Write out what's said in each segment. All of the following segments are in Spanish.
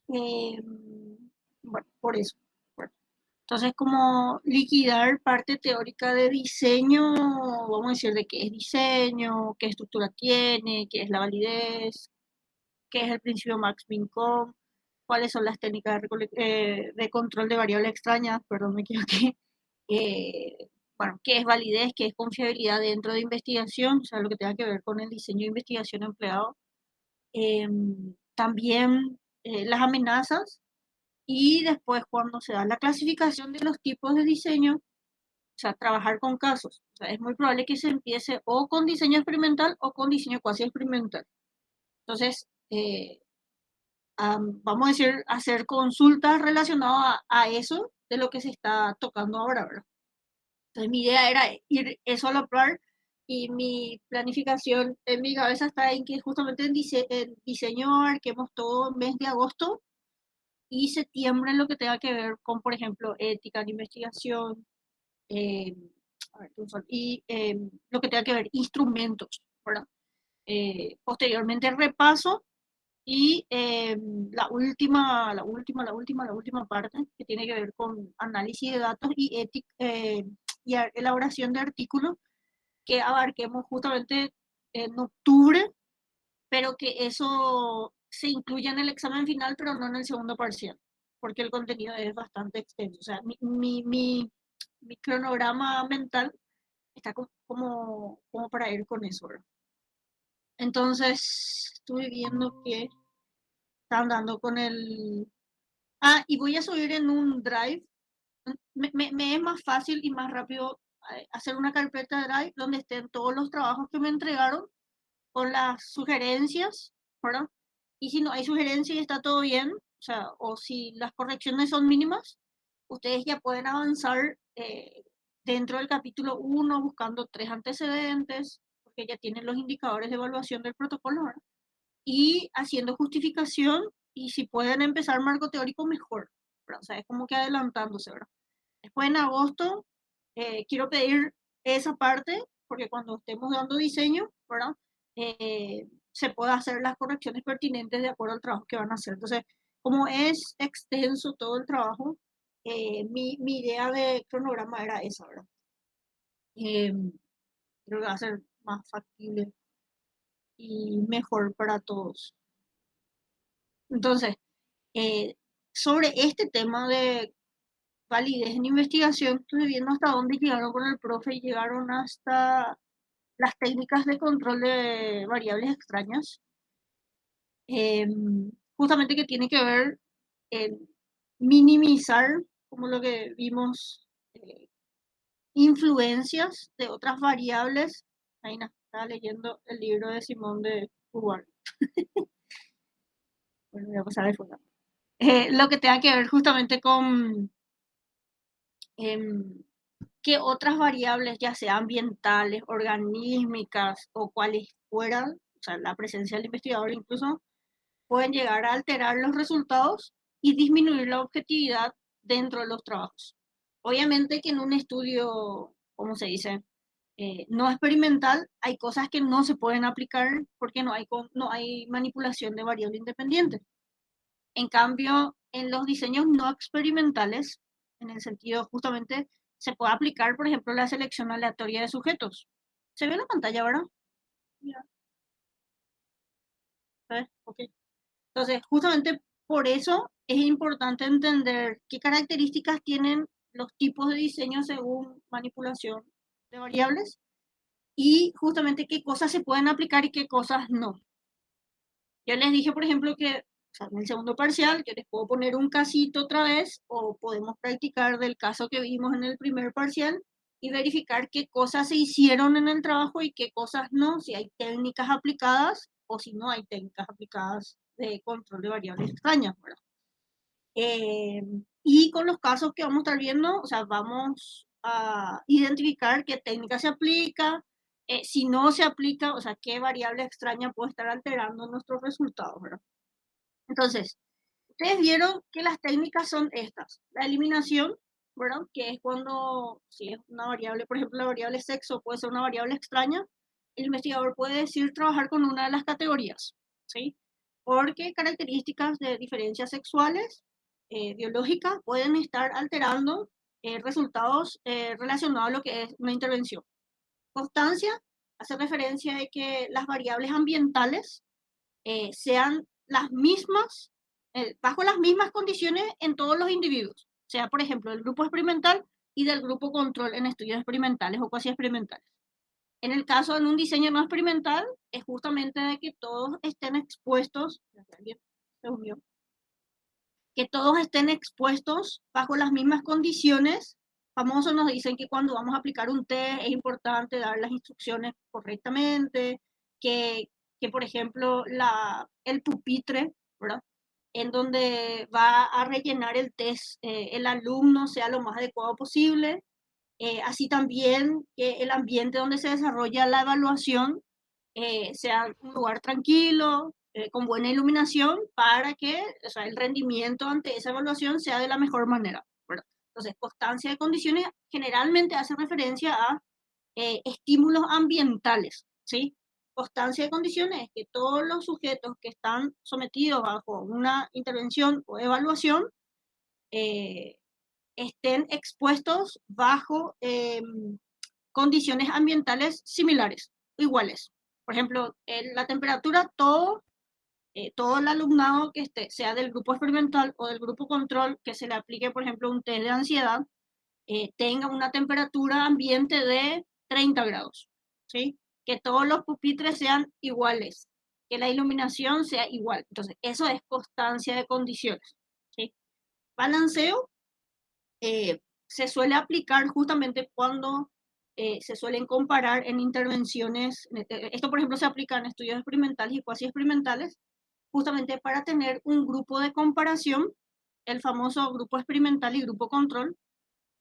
Eh, bueno, por eso. Bueno, entonces, como liquidar parte teórica de diseño, vamos a decir de qué es diseño, qué estructura tiene, qué es la validez, qué es el principio Max-Mincom, cuáles son las técnicas de control de variables extrañas, perdón, me equivoqué. Bueno, qué es validez, qué es confiabilidad dentro de investigación, o sea, lo que tenga que ver con el diseño de investigación empleado. También las amenazas y después cuando se da la clasificación de los tipos de diseño, o sea, trabajar con casos. O sea, es muy probable que se empiece o con diseño experimental o con diseño cuasi experimental. Entonces, vamos a decir, hacer consultas relacionadas a eso de lo que se está tocando ahora, ¿verdad? Entonces mi idea era ir eso a la par y mi planificación en mi cabeza está en que justamente en diseño abarquemos todo el mes de agosto y septiembre en lo que tenga que ver con, por ejemplo, ética de investigación, eh, y lo que tenga que ver instrumentos, ¿verdad? Posteriormente repaso y la última parte que tiene que ver con análisis de datos y, y elaboración de artículos que abarquemos justamente en octubre, pero que eso se incluya en el examen final, pero no en el segundo parcial, porque el contenido es bastante extenso. O sea, mi cronograma mental está como para ir con eso, ¿verdad? Entonces, estuve viendo que están dando con el... Ah, y voy a subir en un drive. Me es más fácil y más rápido hacer una carpeta de drive donde estén todos los trabajos que me entregaron con las sugerencias, ¿verdad? Y si no hay sugerencias y está todo bien, o sea, o si las correcciones son mínimas, ustedes ya pueden avanzar dentro del capítulo 1 buscando 3 antecedentes, porque ya tienen los indicadores de evaluación del protocolo, ¿verdad? Y haciendo justificación, y si pueden empezar marco teórico, mejor, ¿verdad? O sea, es como que adelantándose, ¿verdad? Después en agosto quiero pedir esa parte, porque cuando estemos dando diseño, ¿verdad? Se pueda hacer las correcciones pertinentes de acuerdo al trabajo que van a hacer. Entonces, como es extenso todo el trabajo, mi idea de cronograma era esa, ¿verdad? Eh, Creo que va a ser más factible y mejor para todos. Entonces, eh, sobre este tema de validez en investigación, estoy viendo hasta dónde llegaron con el profe y llegaron hasta las técnicas de control de variables extrañas, eh, justamente que tiene que ver en minimizar, como lo que vimos, influencias de otras variables. Ahí estaba leyendo el libro de Simón de Beauvoir. Bueno, voy a pasar de fondo. Lo que tenga que ver justamente con em, que otras variables, ya sea ambientales, organísmicas o cuales fueran, o sea, la presencia del investigador incluso, pueden llegar a alterar los resultados y disminuir la objetividad dentro de los trabajos. Obviamente que en un estudio, ¿cómo se dice? No experimental, hay cosas que no se pueden aplicar porque no hay manipulación de variable independiente. En cambio, en los diseños no experimentales, en el sentido justamente, se puede aplicar, por ejemplo, la selección aleatoria de sujetos. ¿Se ve en la pantalla, verdad? Ya, ¿sabes? Ok. Entonces, justamente por eso es importante entender qué características tienen los tipos de diseño según manipulación de variables y justamente qué cosas se pueden aplicar y qué cosas no. Yo les dije, por ejemplo, que o sea, en el segundo parcial yo les puedo poner un casito otra vez o podemos practicar del caso que vimos en el primer parcial y verificar qué cosas se hicieron en el trabajo y qué cosas no, si hay técnicas aplicadas o si no hay técnicas aplicadas de control de variables extrañas, ¿verdad? Eh, y con los casos que vamos a estar viendo, o sea, vamos a identificar qué técnica se aplica, si no se aplica, o sea, qué variable extraña puede estar alterando nuestros resultados, ¿verdad? Entonces, ustedes vieron que las técnicas son estas. La eliminación, ¿verdad? Que es cuando, si es una variable, por ejemplo, la variable sexo puede ser una variable extraña, el investigador puede decir trabajar con una de las categorías, ¿sí? porque características de diferencias sexuales biológicas pueden estar alterando resultados relacionados a lo que es una intervención. Constancia hace referencia de que las variables ambientales sean las mismas, bajo las mismas condiciones en todos los individuos, sea por ejemplo del grupo experimental y del grupo control en estudios experimentales o cuasi experimentales. En el caso de un diseño no experimental, es justamente de que todos estén expuestos, que todos estén expuestos bajo las mismas condiciones. Famosos nos dicen que cuando vamos a aplicar un test es importante dar las instrucciones correctamente, que por ejemplo el pupitre, ¿verdad? En donde va a rellenar el test, el alumno sea lo más adecuado posible. Así también que el ambiente donde se desarrolla la evaluación sea un lugar tranquilo, con buena iluminación, para que, o sea, el rendimiento ante esa evaluación sea de la mejor manera, ¿verdad? Entonces, constancia de condiciones generalmente hace referencia a estímulos ambientales, ¿sí? Constancia de condiciones es que todos los sujetos que están sometidos bajo una intervención o evaluación eh, estén expuestos bajo condiciones ambientales similares, iguales. Por ejemplo, la temperatura, todo el alumnado que esté, sea del grupo experimental o del grupo control, que se le aplique, por ejemplo, un test de ansiedad, tenga una temperatura ambiente de 30 grados, ¿sí? Que todos los pupitres sean iguales, que la iluminación sea igual. Entonces, eso es constancia de condiciones, ¿sí? Balanceo se suele aplicar justamente cuando se suelen comparar en intervenciones. Esto, por ejemplo, se aplica en estudios experimentales y cuasi experimentales, justamente para tener un grupo de comparación, el famoso grupo experimental y grupo control,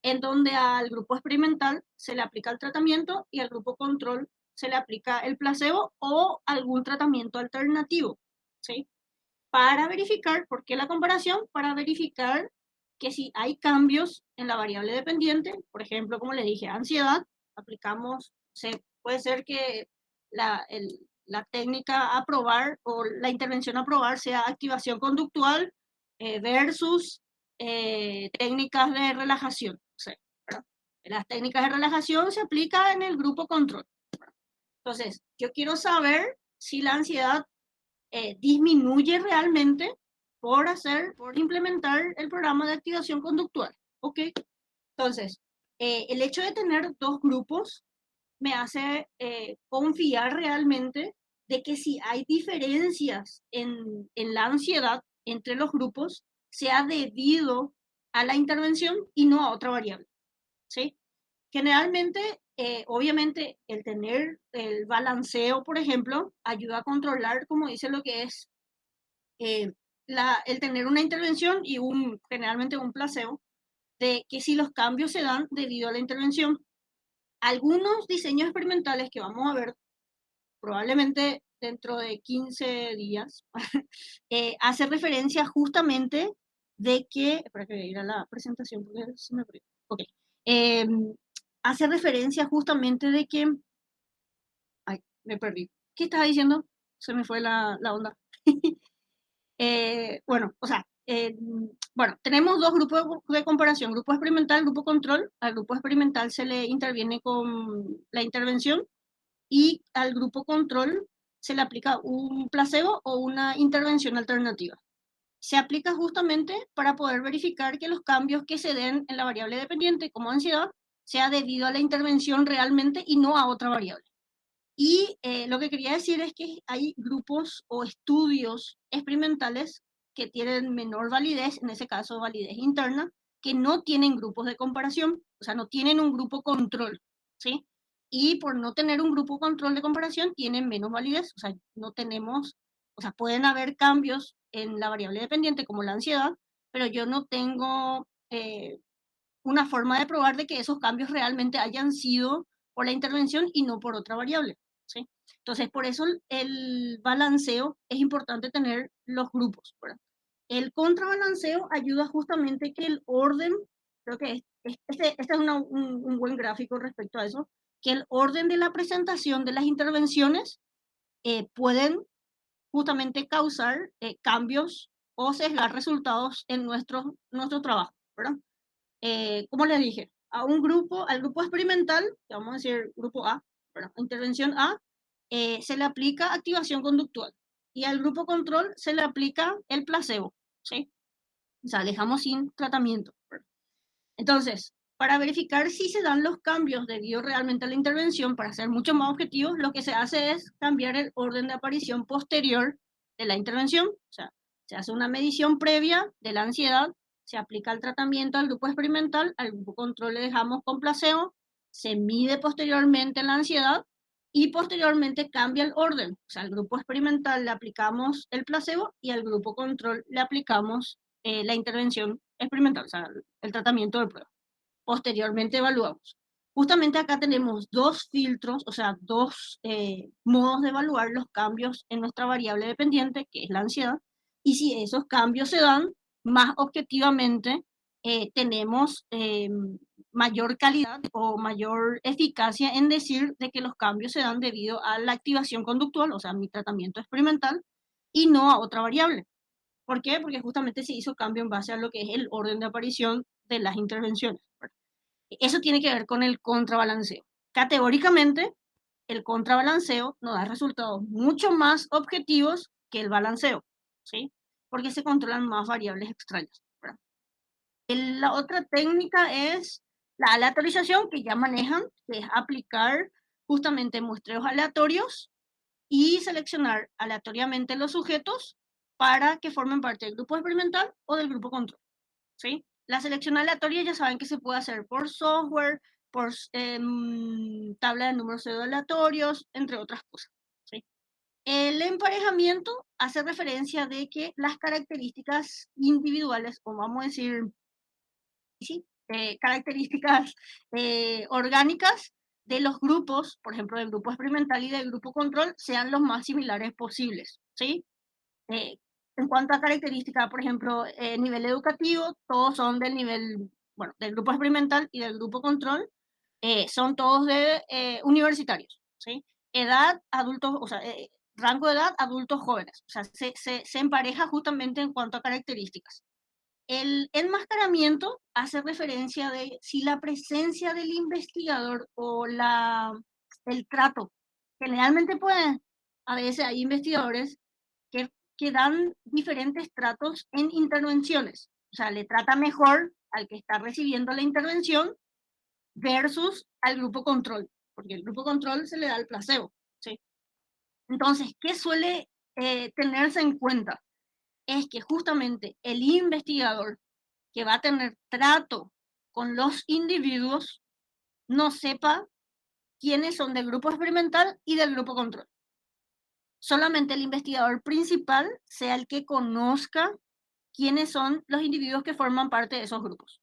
en donde al grupo experimental se le aplica el tratamiento y al grupo control se le aplica el placebo o algún tratamiento alternativo, ¿sí? Para verificar, ¿por qué la comparación? Para verificar que si hay cambios en la variable dependiente, por ejemplo, como le dije, ansiedad, aplicamos, puede ser que la técnica a probar o la intervención a probar sea activación conductual versus técnicas de relajación. O sea, las técnicas de relajación se aplican en el grupo control. Entonces, yo quiero saber si la ansiedad disminuye realmente por implementar el programa de activación conductual. ¿Ok? Entonces, el hecho de tener dos grupos me hace confiar realmente de que si hay diferencias en la ansiedad entre los grupos, sea debido a la intervención y no a otra variable. ¿Sí? Generalmente, obviamente, el tener el balanceo, por ejemplo, ayuda a controlar, como dice, lo que es eh, el tener una intervención y generalmente un placebo, de que si los cambios se dan debido a la intervención. Algunos diseños experimentales que vamos a ver probablemente dentro de 15 días, hace referencia justamente de que, para que ir a la presentación, porque se me olvidó. Ok. Eh, hace referencia justamente de que, ay, me perdí. ¿Qué estaba diciendo? Se me fue la onda. Bueno, o sea, bueno, tenemos dos grupos de comparación, grupo experimental, grupo control. Al grupo experimental se le interviene con la intervención y al grupo control se le aplica un placebo o una intervención alternativa. Se aplica justamente para poder verificar que los cambios que se den en la variable dependiente, como ansiedad, sea debido a la intervención realmente y no a otra variable. Y lo que quería decir es que hay grupos o estudios experimentales que tienen menor validez, en ese caso validez interna, que no tienen grupos de comparación, o sea, no tienen un grupo control, ¿sí? Y por no tener un grupo control de comparación, tienen menos validez, o sea, no tenemos, o sea, pueden haber cambios en la variable dependiente como la ansiedad, pero yo no tengo una forma de probar de que esos cambios realmente hayan sido por la intervención y no por otra variable, ¿sí? Entonces, por eso el balanceo es importante tener los grupos, ¿verdad? El contrabalanceo ayuda justamente que el orden, creo que este es un buen gráfico respecto a eso, que el orden de la presentación de las intervenciones pueden justamente causar cambios o sesgar resultados en nuestro trabajo, ¿verdad? Como les dije, al grupo experimental, que vamos a decir grupo A, ¿verdad? Intervención A, se le aplica activación conductual y al grupo control se le aplica el placebo, ¿sí? O sea, dejamos sin tratamiento, ¿verdad? Entonces, para verificar si se dan los cambios debido realmente a la intervención, para ser mucho más objetivos, lo que se hace es cambiar el orden de aparición posterior de la intervención. O sea, se hace una medición previa de la ansiedad, se aplica el tratamiento al grupo experimental, al grupo control le dejamos con placebo, se mide posteriormente la ansiedad y posteriormente cambia el orden. O sea, al grupo experimental le aplicamos el placebo y al grupo control le aplicamos la intervención experimental, o sea, el tratamiento de prueba. Posteriormente evaluamos. Justamente acá tenemos dos filtros, o sea, dos modos de evaluar los cambios en nuestra variable dependiente, que es la ansiedad, y si esos cambios se dan, más objetivamente tenemos mayor calidad o mayor eficacia en decir de que los cambios se dan debido a la activación conductual, o sea, mi tratamiento experimental, y no a otra variable. ¿Por qué? Porque justamente se hizo cambio en base a lo que es el orden de aparición de las intervenciones, ¿verdad? Eso tiene que ver con el contrabalanceo. Categóricamente, el contrabalanceo nos da resultados mucho más objetivos que el balanceo, ¿sí? Porque se controlan más variables extrañas, ¿verdad? La otra técnica es la aleatorización, que ya manejan, que es aplicar justamente muestreos aleatorios y seleccionar aleatoriamente los sujetos para que formen parte del grupo experimental o del grupo control, ¿sí? La selección aleatoria ya saben que se puede hacer por software, por tabla de números pseudo aleatorios, entre otras cosas, ¿sí? El emparejamiento hace referencia de que las características individuales, o vamos a decir, sí, características orgánicas de los grupos, por ejemplo, del grupo experimental y del grupo control, sean los más similares posibles, ¿sí? Eh, en cuanto a características, por ejemplo, nivel educativo, todos son del nivel, bueno, del grupo experimental y del grupo control, son todos de universitarios, ¿sí? Edad, adultos, o sea, rango de edad, adultos jóvenes, o sea, se empareja justamente en cuanto a características. El enmascaramiento hace referencia de si la presencia del investigador o el trato, generalmente puede, a veces hay investigadores que dan diferentes tratos en intervenciones, o sea, le trata mejor al que está recibiendo la intervención versus al grupo control, porque el grupo control se le da el placebo, ¿sí? Entonces, ¿qué suele tenerse en cuenta? Es que justamente el investigador que va a tener trato con los individuos no sepa quiénes son del grupo experimental y del grupo control. Solamente el investigador principal sea el que conozca quiénes son los individuos que forman parte de esos grupos.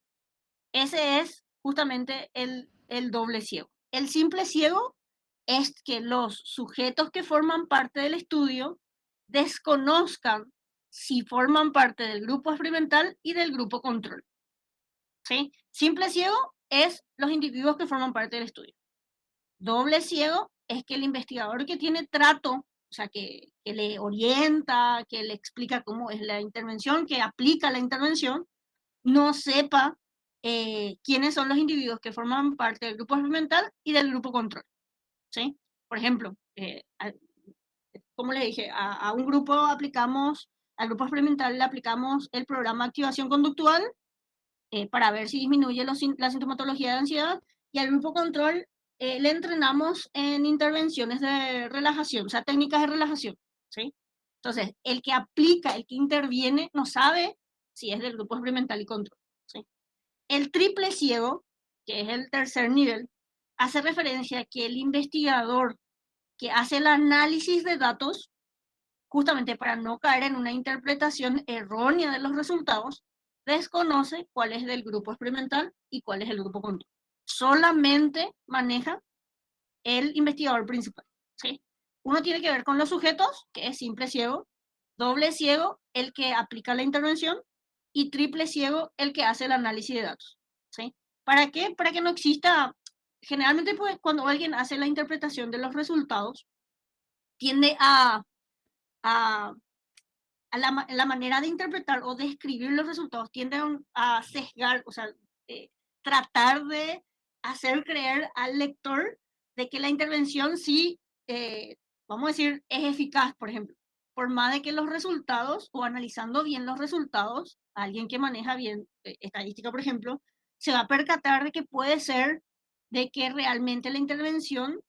Ese es justamente el doble ciego. El simple ciego es que los sujetos que forman parte del estudio desconozcan si forman parte del grupo experimental y del grupo control, ¿sí? Simple ciego es los individuos que forman parte del estudio. Doble ciego es que el investigador que tiene trato, o sea, que le orienta, que le explica cómo es la intervención, que aplica la intervención, no sepa quiénes son los individuos que forman parte del grupo experimental y del grupo control, ¿sí? Por ejemplo, como le dije, a un grupo aplicamos, al grupo experimental le aplicamos el programa activación conductual para ver si disminuye la sintomatología de ansiedad, y al grupo control le entrenamos en intervenciones de relajación, o sea, técnicas de relajación, ¿sí? Entonces, el que aplica, el que interviene, no sabe si es del grupo experimental y control, ¿sí? El triple ciego, que es el tercer nivel, hace referencia a que el investigador que hace el análisis de datos, justamente para no caer en una interpretación errónea de los resultados, desconoce cuál es del grupo experimental y cuál es el grupo control. Solamente maneja el investigador principal, ¿sí? Uno tiene que ver con los sujetos, que es simple ciego, doble ciego, el que aplica la intervención, y triple ciego, el que hace el análisis de datos, ¿sí? ¿Para qué? Para que no exista, generalmente pues, cuando alguien hace la interpretación de los resultados, tiende a la manera de interpretar o de escribir los resultados tienden a sesgar, o sea, eh, tratar de hacer creer al lector de que la intervención sí, vamos a decir, es eficaz, por ejemplo. Por más de que los resultados, o analizando bien los resultados, alguien que maneja bien estadística, por ejemplo, se va a percatar de que puede ser de que realmente la intervención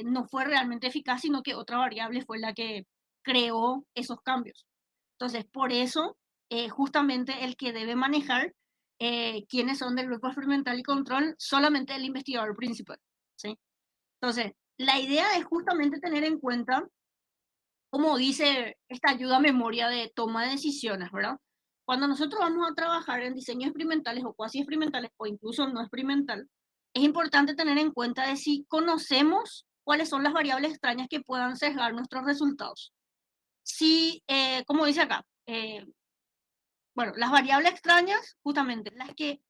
no fue realmente eficaz, sino que otra variable fue la que creó esos cambios. Entonces, por eso, justamente el que debe manejar quiénes son del grupo experimental y control, solamente el investigador principal, ¿sí? Entonces, la idea es justamente tener en cuenta, como dice esta ayuda a memoria de toma de decisiones, ¿verdad? Cuando nosotros vamos a trabajar en diseños experimentales o cuasi experimentales o incluso no experimental, es importante tener en cuenta de si conocemos cuáles son las variables extrañas que puedan sesgar nuestros resultados. Si, como dice acá, bueno, las variables extrañas, justamente las que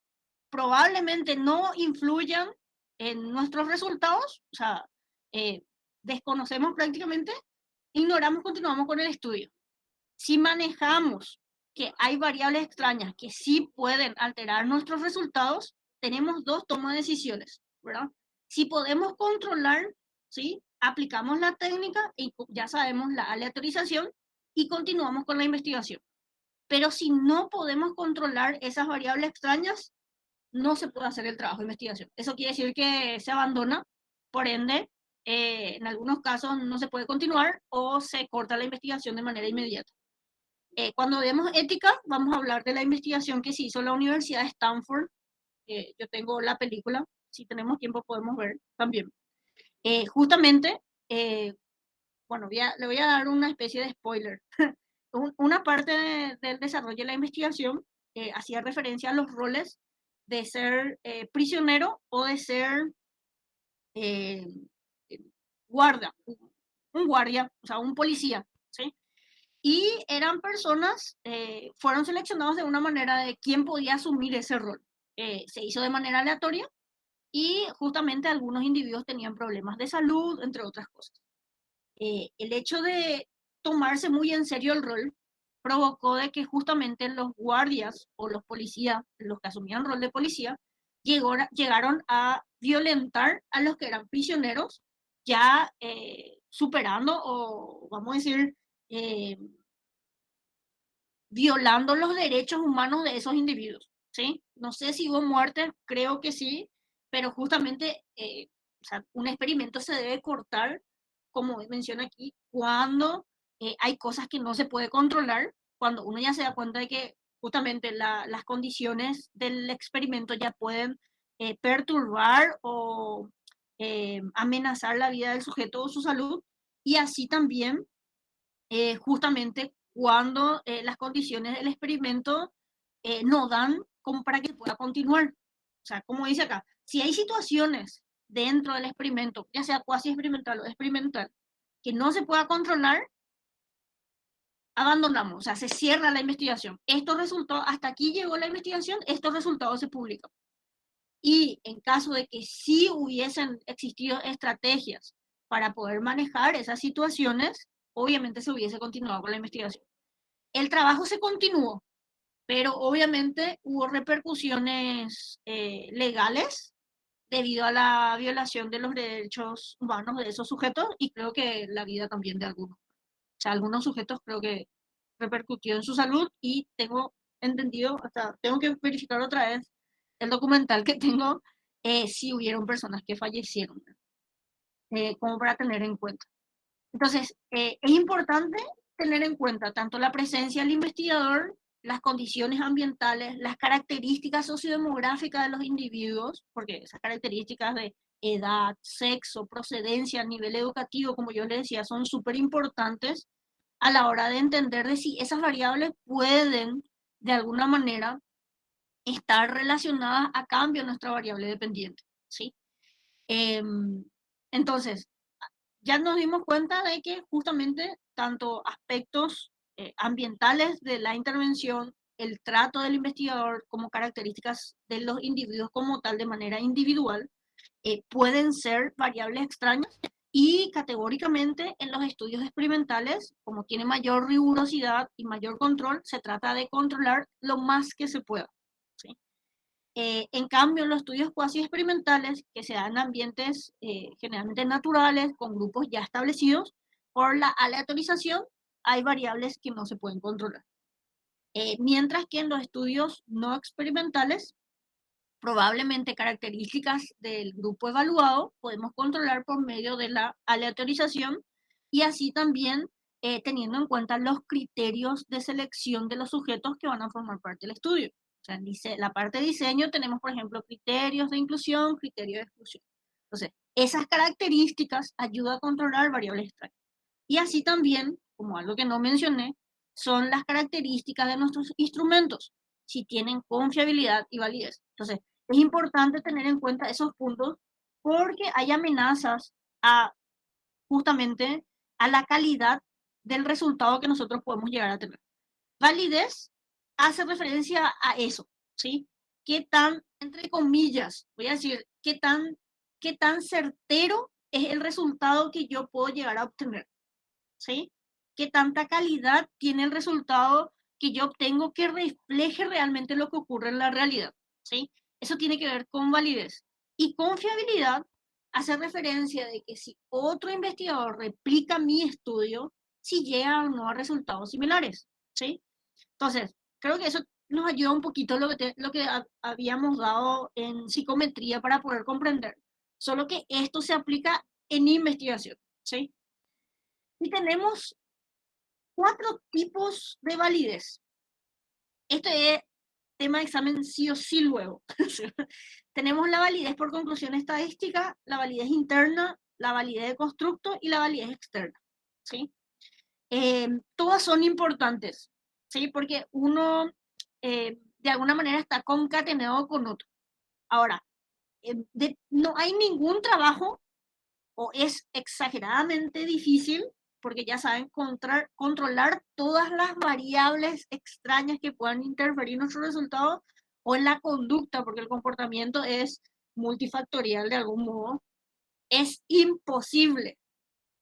probablemente no influyan en nuestros resultados, o sea, eh, desconocemos prácticamente, ignoramos, continuamos con el estudio. Si manejamos que hay variables extrañas que sí pueden alterar nuestros resultados, tenemos dos tomas de decisiones, ¿verdad? Si podemos controlar, ¿sí? Aplicamos la técnica y ya sabemos la aleatorización y continuamos con la investigación. Pero si no podemos controlar esas variables extrañas, no se puede hacer el trabajo de investigación. Eso quiere decir que se abandona, por ende, en algunos casos no se puede continuar o se corta la investigación de manera inmediata. Cuando vemos ética, vamos a hablar de la investigación que se hizo en la Universidad de Stanford. Yo tengo la película, si tenemos tiempo podemos ver también. Justamente, eh, bueno, le voy a dar una especie de spoiler. Una parte del desarrollo de la investigación hacía referencia a los roles de ser prisionero o de ser eh, guardia, un guardia, o sea, un policía, ¿sí? Y eran personas, fueron seleccionados de una manera de quién podía asumir ese rol. Se hizo de manera aleatoria y justamente algunos individuos tenían problemas de salud, entre otras cosas. El hecho de tomarse muy en serio el rol provocó de que justamente los guardias o los policías, los que asumían rol de policía, llegaron a violentar a los que eran prisioneros, ya superando o vamos a decir, eh, violando los derechos humanos de esos individuos, ¿sí? No sé si hubo muerte, creo que sí, pero justamente o sea, un experimento se debe cortar, como menciona aquí, cuando hay cosas que no se puede controlar, cuando uno ya se da cuenta de que justamente las condiciones del experimento ya pueden perturbar o amenazar la vida del sujeto o su salud, y así también justamente cuando las condiciones del experimento no dan como para que pueda continuar. O sea, como dice acá, si hay situaciones dentro del experimento, ya sea cuasi experimental o experimental, que no se pueda controlar, abandonamos, o sea, se cierra la investigación. Estos resultados, hasta aquí llegó la investigación, estos resultados se publican. Y en caso de que sí hubiesen existido estrategias para poder manejar esas situaciones, obviamente se hubiese continuado con la investigación. El trabajo se continuó, pero obviamente hubo repercusiones legales debido a la violación de los derechos humanos de esos sujetos y creo que la vida también de algunos. O sea, algunos sujetos creo que repercutió en su salud y tengo entendido, hasta tengo que verificar otra vez el documental que tengo, si hubieron personas que fallecieron, como para tener en cuenta. Entonces, es importante tener en cuenta tanto la presencia del investigador, las condiciones ambientales, las características sociodemográficas de los individuos, porque esas características de edad, sexo, procedencia, nivel educativo, como yo les decía, son súper importantes a la hora de entender de si esas variables pueden, de alguna manera, estar relacionadas a cambio de nuestra variable dependiente, ¿sí? Em, entonces, ya nos dimos cuenta de que justamente tanto aspectos ambientales de la intervención, el trato del investigador como características de los individuos como tal de manera individual, pueden ser variables extrañas Y categóricamente en los estudios experimentales, como tiene mayor rigurosidad y mayor control, se trata de controlar lo más que se pueda, ¿sí? En cambio, en los estudios cuasi experimentales, que se dan en ambientes generalmente naturales, con grupos ya establecidos, por la aleatorización hay variables que no se pueden controlar. Mientras que en los estudios no experimentales, probablemente características del grupo evaluado podemos controlar por medio de la aleatorización y así también teniendo en cuenta los criterios de selección de los sujetos que van a formar parte del estudio. O sea, en la parte de diseño tenemos, por ejemplo, criterios de inclusión, criterios de exclusión. Entonces, esas características ayudan a controlar variables extrañas. Y así también, como algo que no mencioné, son las características de nuestros instrumentos, si tienen confiabilidad y validez. Entonces, es importante tener en cuenta esos puntos porque hay amenazas a justamente a la calidad del resultado que nosotros podemos llegar a tener. Validez hace referencia a eso, ¿sí? ¿Qué tan, entre comillas, voy a decir, qué tan certero es el resultado que yo puedo llegar a obtener? ¿Sí? ¿Qué tanta calidad tiene el resultado que yo obtengo que refleje realmente lo que ocurre en la realidad? ¿Sí? Eso tiene que ver con validez. Y confiabilidad hace referencia de que si otro investigador replica mi estudio, si llega o no a resultados similares. ¿Sí? Entonces, creo que eso nos ayuda un poquito lo que habíamos dado en psicometría para poder comprender. Solo que esto se aplica en investigación. ¿Sí? Y tenemos 4 tipos de validez. Este es tema de examen sí o sí luego. Tenemos la validez por conclusión estadística, la validez interna, la validez de constructo y la validez externa. ¿Sí? Todas son importantes, ¿sí? Porque uno de alguna manera está concatenado con otro. Ahora, no hay ningún trabajo o es exageradamente difícil, porque ya saben, controlar todas las variables extrañas que puedan interferir en nuestro resultado o en la conducta, porque el comportamiento es multifactorial de algún modo, es imposible.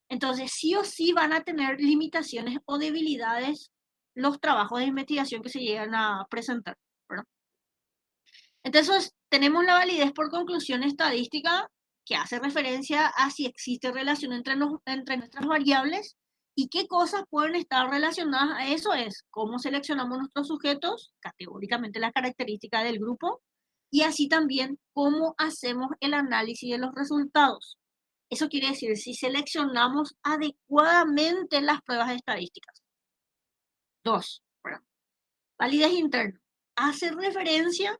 Entonces, sí o sí van a tener limitaciones o debilidades los trabajos de investigación que se llegan a presentar, ¿verdad? Entonces, tenemos la validez por conclusión estadística, que hace referencia a si existe relación entre nuestras variables y qué cosas pueden estar relacionadas a eso es cómo seleccionamos nuestros sujetos, categóricamente las características del grupo, y así también cómo hacemos el análisis de los resultados. Eso quiere decir si seleccionamos adecuadamente las pruebas estadísticas. 2. Validez interna. Hace referencia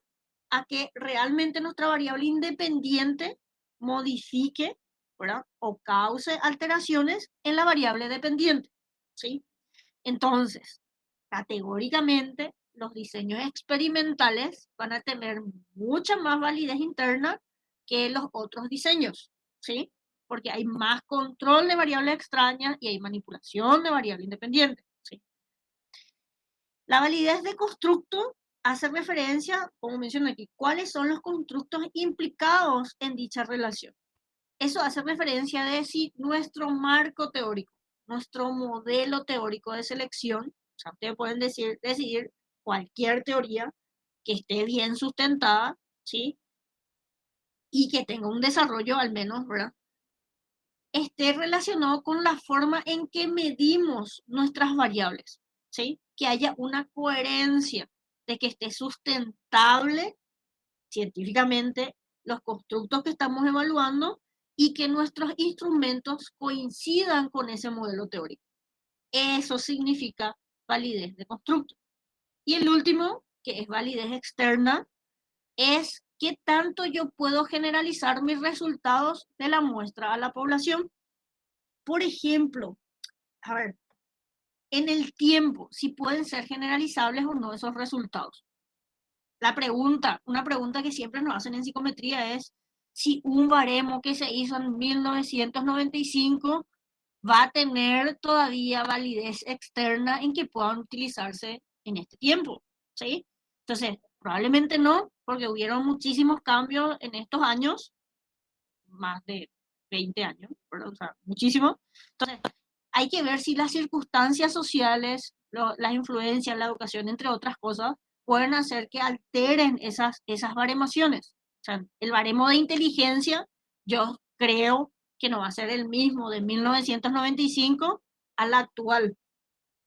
a que realmente nuestra variable independiente modifique, ¿verdad? O cause alteraciones en la variable dependiente, ¿sí? Entonces, categóricamente, los diseños experimentales van a tener mucha más validez interna que los otros diseños, ¿sí? Porque hay más control de variables extrañas y hay manipulación de variable independiente, ¿sí? La validez de constructo hace referencia, como mencioné aquí, cuáles son los constructos implicados en dicha relación. Eso hace referencia de si nuestro marco teórico, nuestro modelo teórico de selección, o sea, ustedes pueden decidir cualquier teoría que esté bien sustentada, ¿sí? Y que tenga un desarrollo al menos, ¿verdad? Esté relacionado con la forma en que medimos nuestras variables, ¿sí? Que haya una coherencia de que esté sustentable científicamente los constructos que estamos evaluando y que nuestros instrumentos coincidan con ese modelo teórico. Eso significa validez de constructo. Y el último, que es validez externa, es qué tanto yo puedo generalizar mis resultados de la muestra a la población. Por ejemplo, a ver, en el tiempo, si pueden ser generalizables o no esos resultados. Una pregunta que siempre nos hacen en psicometría es si un baremo que se hizo en 1995 va a tener todavía validez externa en que puedan utilizarse en este tiempo, ¿sí? Entonces, probablemente no, porque hubieron muchísimos cambios en estos años, más de 20 años, ¿verdad? O sea, muchísimo. Entonces, hay que ver si las circunstancias sociales, las influencias, la educación, entre otras cosas, pueden hacer que alteren esas baremaciones. O sea, el baremo de inteligencia, yo creo que no va a ser el mismo de 1995 al actual.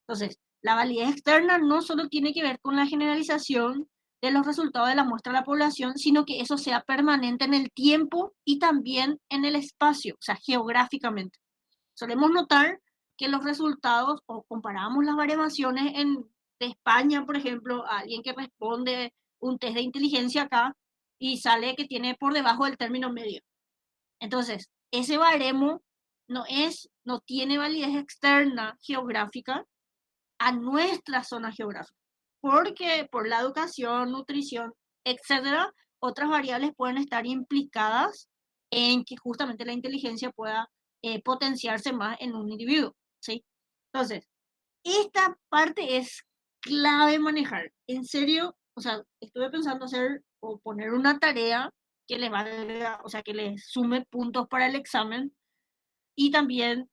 Entonces, la validez externa no solo tiene que ver con la generalización de los resultados de la muestra a la población, sino que eso sea permanente en el tiempo y también en el espacio, o sea, geográficamente. Solemos notar que los resultados, o comparamos las variaciones de España, por ejemplo, a alguien que responde un test de inteligencia acá y sale que tiene por debajo del término medio. Entonces, ese baremo no tiene validez externa geográfica a nuestra zona geográfica, porque por la educación, nutrición, etcétera, otras variables pueden estar implicadas en que justamente la inteligencia pueda potenciarse más en un individuo, ¿sí? Entonces, esta parte es clave manejar. En serio, o sea, estuve pensando hacer o poner una tarea que les valga, o sea, que les sume puntos para el examen y también,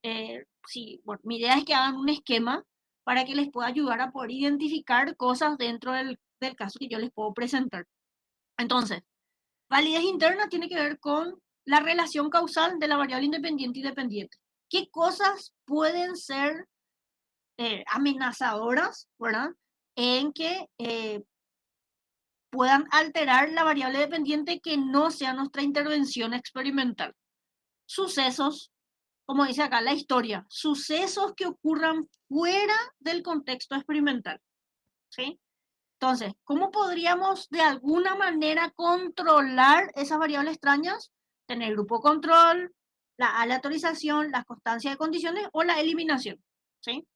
sí, bueno, mi idea es que hagan un esquema para que les pueda ayudar a poder identificar cosas dentro del caso que yo les puedo presentar. Entonces, validez interna tiene que ver con la relación causal de la variable independiente y dependiente. ¿Qué cosas pueden ser amenazadoras, ¿verdad? En que puedan alterar la variable dependiente que no sea nuestra intervención experimental. Sucesos, como dice acá, la historia, sucesos que ocurran fuera del contexto experimental, ¿sí? Entonces, ¿cómo podríamos de alguna manera controlar esas variables extrañas? Tener grupo control, la aleatorización, la constancia de condiciones o la eliminación, ¿sí?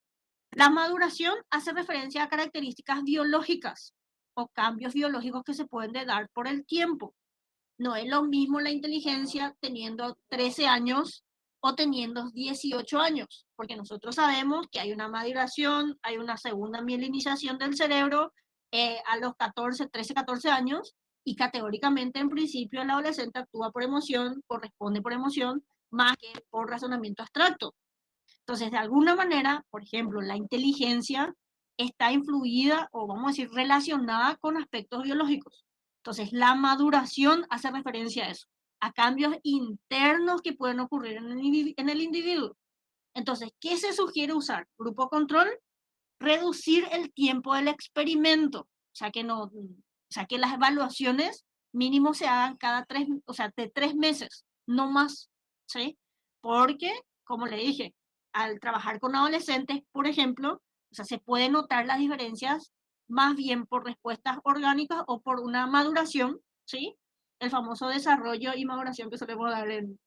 La maduración hace referencia a características biológicas o cambios biológicos que se pueden dar por el tiempo. No es lo mismo la inteligencia teniendo 13 años o teniendo 18 años, porque nosotros sabemos que hay una maduración, hay una segunda mielinización del cerebro a los 14, 13, 14 años y categóricamente en principio el adolescente actúa por emoción, corresponde por emoción, más que por razonamiento abstracto. Entonces, de alguna manera, por ejemplo, la inteligencia está influida o vamos a decir relacionada con aspectos biológicos. Entonces, la maduración hace referencia a eso, a cambios internos que pueden ocurrir en el individuo. Entonces, ¿qué se sugiere usar? Grupo control, reducir el tiempo del experimento, o sea, que las evaluaciones mínimo se hagan cada 3, o sea, de 3 meses, no más, ¿sí? Porque, como le dije, al trabajar con adolescentes, por ejemplo, o sea, se pueden notar las diferencias más bien por respuestas orgánicas o por una maduración, ¿sí? El famoso desarrollo y maduración que solemos dar en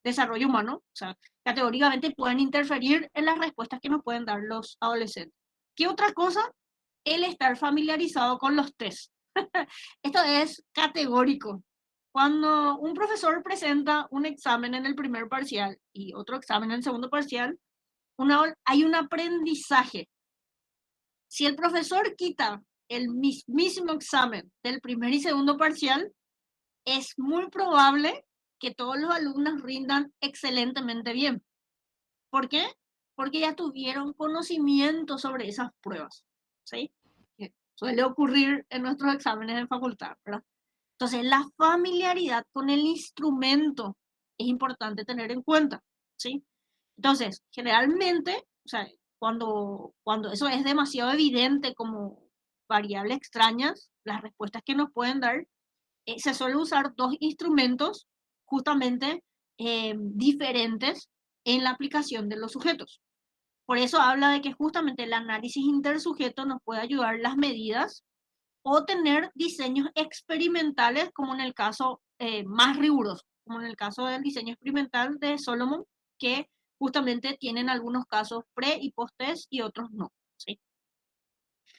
desarrollo humano, o sea, categóricamente pueden interferir en las respuestas que nos pueden dar los adolescentes. ¿Qué otra cosa? El estar familiarizado con los test. Esto es categórico. Cuando un profesor presenta un examen en el primer parcial y otro examen en el segundo parcial, hay un aprendizaje. Si el profesor quita el mismísimo examen del primer y segundo parcial, es muy probable que todos los alumnos rindan excelentemente bien. ¿Por qué? Porque ya tuvieron conocimiento sobre esas pruebas, ¿sí? Que suele ocurrir en nuestros exámenes en facultad, ¿verdad? Entonces, la familiaridad con el instrumento es importante tener en cuenta, ¿sí? Entonces, generalmente, o sea, cuando eso es demasiado evidente como variables extrañas, las respuestas que nos pueden dar, se suele usar dos instrumentos justamente diferentes en la aplicación de los sujetos. Por eso habla de que justamente el análisis intersujeto nos puede ayudar las medidas o tener diseños experimentales, como en el caso más riguroso, como en el caso del diseño experimental de Solomon, que justamente tienen algunos casos pre y post test y otros no, ¿sí?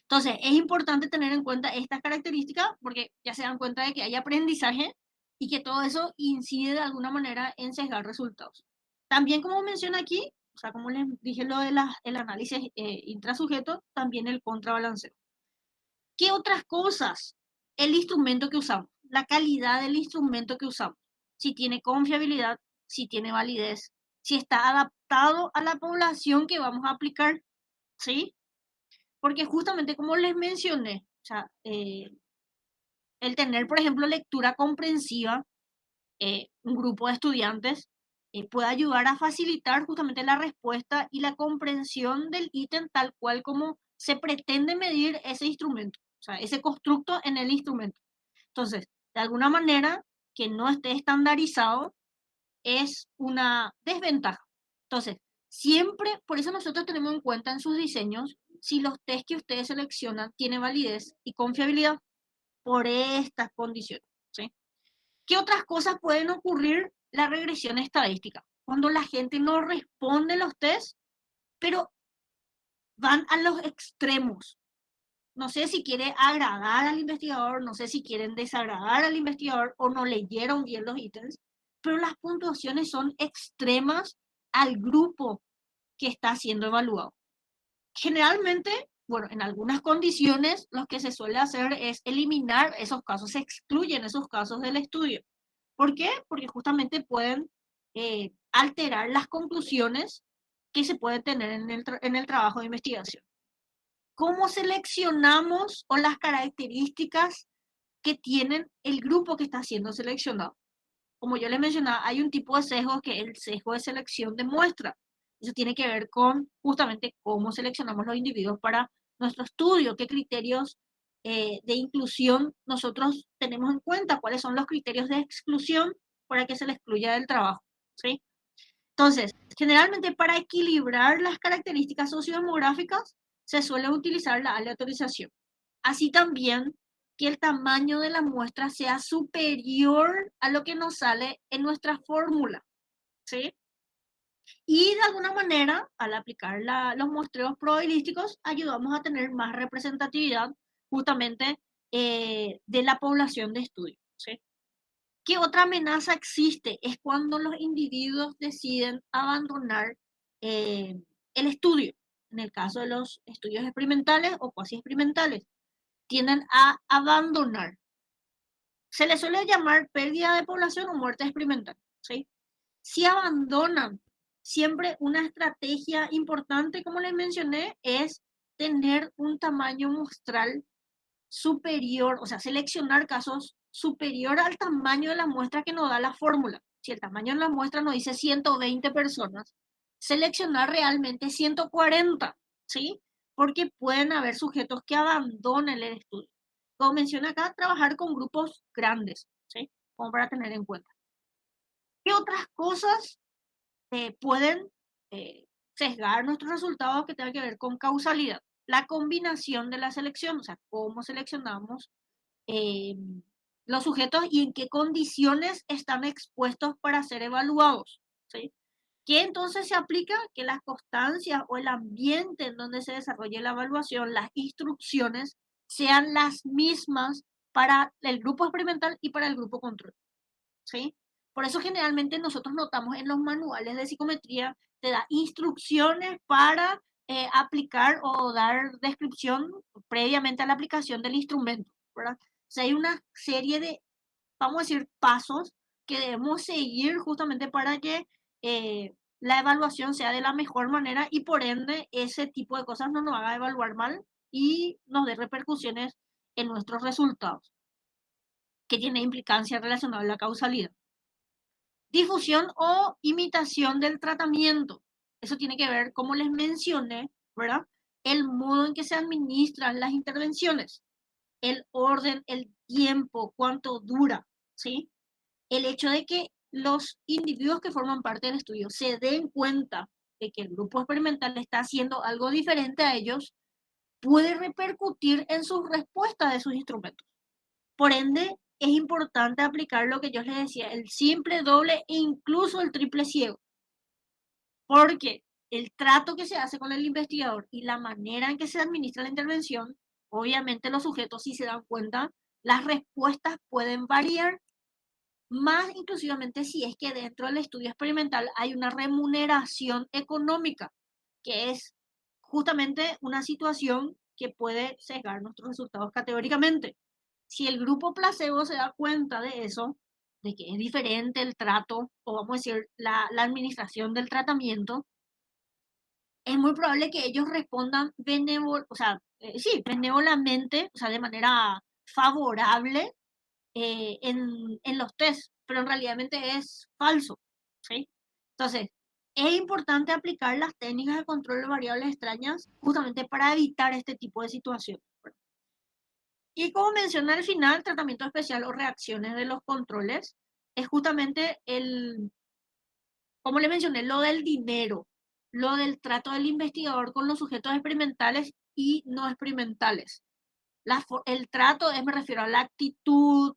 Entonces, es importante tener en cuenta estas características porque ya se dan cuenta de que hay aprendizaje y que todo eso incide de alguna manera en sesgar resultados. También, como menciona aquí, o sea, como les dije lo del análisis intrasujeto, también el contrabalanceo. ¿Qué otras cosas? El instrumento que usamos, la calidad del instrumento que usamos. si tiene confiabilidad, si tiene validez, si está adaptado a la población que vamos a aplicar, ¿sí? Porque justamente como les mencioné, o sea, el tener, por ejemplo, lectura comprensiva, un grupo de estudiantes, puede ayudar a facilitar justamente la respuesta y la comprensión del ítem tal cual como se pretende medir ese instrumento, o sea, ese constructo en el instrumento. Entonces, de alguna manera, que no esté estandarizado es una desventaja. Entonces, siempre, por eso nosotros tenemos en cuenta en sus diseños si los test que ustedes seleccionan tienen validez y confiabilidad por estas condiciones, ¿sí? ¿Qué otras cosas pueden ocurrir? La regresión estadística. Cuando la gente no responde los tests, pero van a los extremos. No sé si quiere agradar al investigador, no sé si quieren desagradar al investigador o no leyeron bien los ítems, pero las puntuaciones son extremas al grupo que está siendo evaluado. Generalmente, bueno, en algunas condiciones lo que se suele hacer es eliminar esos casos, se excluyen esos casos del estudio. ¿Por qué? Porque justamente pueden alterar las conclusiones que se pueden tener en el trabajo de investigación. ¿Cómo seleccionamos o las características que tienen el grupo que está siendo seleccionado? Como yo les mencionaba, hay un tipo de sesgo que es el sesgo de selección de muestra. Eso tiene que ver con justamente cómo seleccionamos los individuos para nuestro estudio, qué criterios de inclusión nosotros tenemos en cuenta, cuáles son los criterios de exclusión para que se le excluya del trabajo, ¿sí? Entonces, generalmente para equilibrar las características sociodemográficas se suele utilizar la aleatorización. Así también que el tamaño de la muestra sea superior a lo que nos sale en nuestra fórmula, ¿sí? Y de alguna manera, al aplicar los muestreos probabilísticos, ayudamos a tener más representatividad justamente de la población de estudio, ¿sí? ¿Qué otra amenaza existe? Es cuando los individuos deciden abandonar eh, el estudio. En el caso de los estudios experimentales o cuasi experimentales, tienden a abandonar. Se le suele llamar pérdida de población o muerte experimental, ¿sí? Si abandonan, siempre una estrategia importante, como les mencioné, es tener un tamaño muestral superior, o sea, seleccionar casos superior al tamaño de la muestra que nos da la fórmula. Si el tamaño de la muestra nos dice 120 personas, seleccionar realmente 140, ¿sí? Porque pueden haber sujetos que abandonen el estudio. Como menciona acá, trabajar con grupos grandes, ¿sí? Como para tener en cuenta. ¿Qué otras cosas pueden eh, sesgar nuestros resultados que tengan que ver con causalidad? La combinación de la selección, o sea, cómo seleccionamos eh, los sujetos y en qué condiciones están expuestos para ser evaluados, ¿sí? ¿Qué entonces se aplica? Que las constancias o el ambiente en donde se desarrolle la evaluación, las instrucciones, sean las mismas para el grupo experimental y para el grupo control, ¿sí? Por eso generalmente nosotros notamos en los manuales de psicometría, te da instrucciones para aplicar o dar descripción previamente a la aplicación del instrumento, ¿verdad? O sea, hay una serie de, vamos a decir, pasos que debemos seguir justamente para que la evaluación sea de la mejor manera y por ende ese tipo de cosas no nos haga evaluar mal y nos dé repercusiones en nuestros resultados, que tiene implicancia relacionada a la causalidad. Difusión o imitación del tratamiento. Eso tiene que ver, como les mencioné, ¿verdad? El modo en que se administran las intervenciones, el orden, el tiempo, cuánto dura, ¿sí? El hecho de que los individuos que forman parte del estudio se den cuenta de que el grupo experimental está haciendo algo diferente a ellos, puede repercutir en sus respuestas de sus instrumentos. Por ende, es importante aplicar lo que yo les decía, el simple, doble e incluso el triple ciego, porque el trato que se hace con el investigador y la manera en que se administra la intervención, obviamente los sujetos, si se dan cuenta, las respuestas pueden variar, más inclusivamente si es que dentro del estudio experimental hay una remuneración económica, que es justamente una situación que puede sesgar nuestros resultados categóricamente. Si el grupo placebo se da cuenta de eso, de que es diferente el trato, o vamos a decir, la administración del tratamiento, es muy probable que ellos respondan o sea, sí, benévolamente, o sea, de manera favorable en los test, pero en realidad es falso, ¿sí? Entonces, es importante aplicar las técnicas de control de variables extrañas justamente para evitar este tipo de situaciones. Y como mencioné al final, tratamiento especial o reacciones de los controles es justamente como le mencioné, lo del dinero, lo del trato del investigador con los sujetos experimentales y no experimentales. El trato me refiero a la actitud,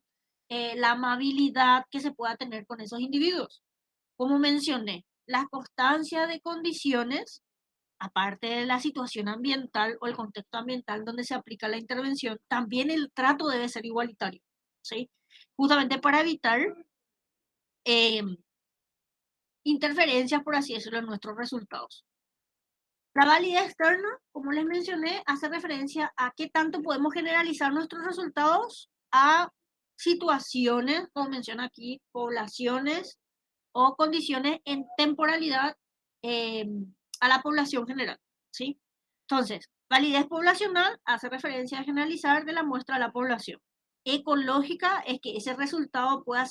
la amabilidad que se pueda tener con esos individuos. Como mencioné, la constancia de condiciones, aparte de la situación ambiental o el contexto ambiental donde se aplica la intervención, también el trato debe ser igualitario, ¿sí? Justamente para evitar eh, interferencias, por así decirlo, en nuestros resultados. La validez externa, como les mencioné, hace referencia a qué tanto podemos generalizar nuestros resultados a situaciones, como menciona aquí, poblaciones o condiciones en temporalidad eh, a la población general, ¿sí? Entonces, validez poblacional hace referencia a generalizar de la muestra a la población. Ecológica es que ese resultado pueda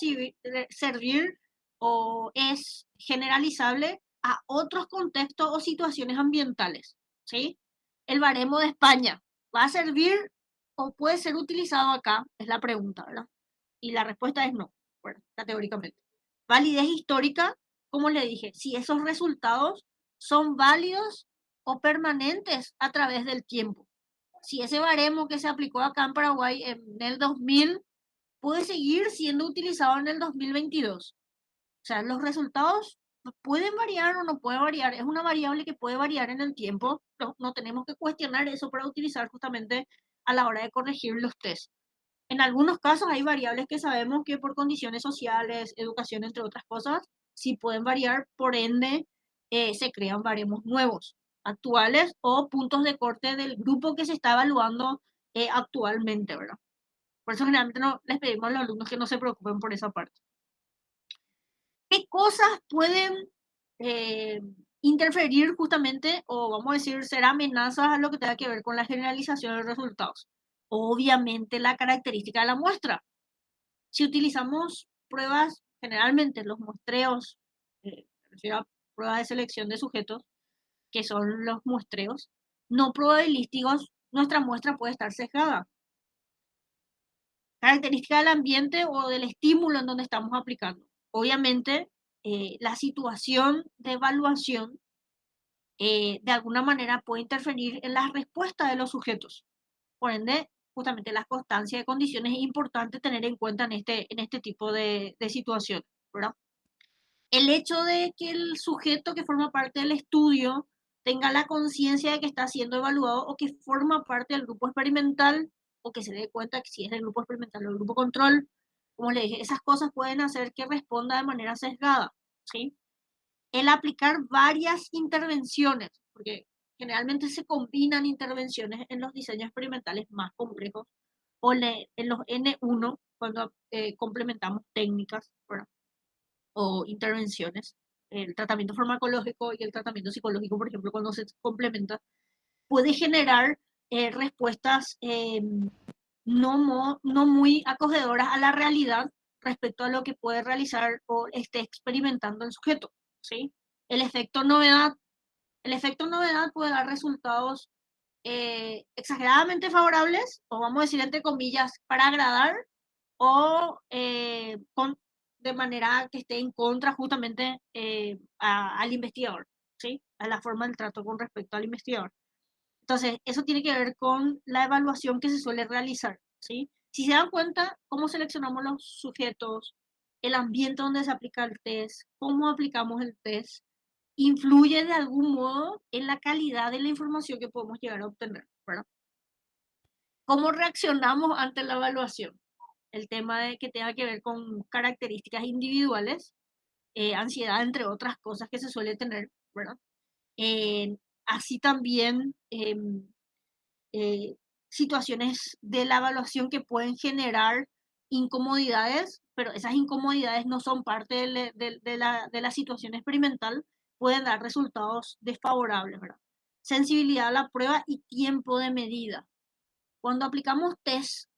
servir o es generalizable a otros contextos o situaciones ambientales, ¿sí? El baremo de España, ¿va a servir o puede ser utilizado acá? Es la pregunta, ¿verdad? Y la respuesta es no, bueno, categóricamente. Validez histórica, como le dije, si esos resultados son válidos o permanentes a través del tiempo. Si ese baremo que se aplicó acá en Paraguay en el 2000 puede seguir siendo utilizado en el 2022. O sea, los resultados pueden variar o no pueden variar. Es una variable que puede variar en el tiempo. No tenemos que cuestionar eso para utilizar justamente a la hora de corregir los test. En algunos casos hay variables que sabemos que por condiciones sociales, educación, entre otras cosas, sí pueden variar, por ende se crean baremos nuevos, actuales o puntos de corte del grupo que se está evaluando actualmente, ¿verdad? Por eso generalmente no, les pedimos a los alumnos que no se preocupen por esa parte. ¿Qué cosas pueden eh, interferir justamente, o vamos a decir, ser amenazas a lo que tenga que ver con la generalización de resultados? Obviamente la característica de la muestra. Si utilizamos pruebas, generalmente los muestreos, me refiero a pruebas de selección de sujetos, que son los muestreos, no probabilísticos, nuestra muestra puede estar sesgada. Característica del ambiente o del estímulo en donde estamos aplicando. Obviamente, la situación de evaluación de alguna manera puede interferir en las respuestas de los sujetos. Por ende, justamente la constancia de condiciones es importante tener en cuenta en este tipo de situaciones, ¿verdad? El hecho de que el sujeto que forma parte del estudio tenga la conciencia de que está siendo evaluado o que forma parte del grupo experimental o que se dé cuenta que si es del grupo experimental o del grupo control, como le dije, esas cosas pueden hacer que responda de manera sesgada, ¿sí? El aplicar varias intervenciones, porque generalmente se combinan intervenciones en los diseños experimentales más complejos o en los N1 cuando complementamos técnicas, ¿verdad? O intervenciones. El tratamiento farmacológico y el tratamiento psicológico, por ejemplo, cuando se complementa, puede generar respuestas no muy acogedoras a la realidad respecto a lo que puede realizar o esté experimentando el sujeto, ¿sí? El efecto novedad, el efecto novedad puede dar resultados exageradamente favorables, o vamos a decir entre comillas, para agradar, o de manera que esté en contra justamente al investigador, ¿sí? A la forma del trato con respecto al investigador. Entonces, eso tiene que ver con la evaluación que se suele realizar, ¿sí? Si se dan cuenta, cómo seleccionamos los sujetos, el ambiente donde se aplica el test, cómo aplicamos el test, influye de algún modo en la calidad de la información que podemos llegar a obtener, ¿verdad? ¿Cómo reaccionamos ante la evaluación? El tema de que tenga que ver con características individuales, ansiedad, entre otras cosas que se suele tener, ¿verdad? Así también eh, situaciones de la evaluación que pueden generar incomodidades pero esas incomodidades no son parte de la situación experimental, pueden dar resultados desfavorables, ¿verdad? Sensibilidad a la prueba y tiempo de medida. Cuando aplicamos test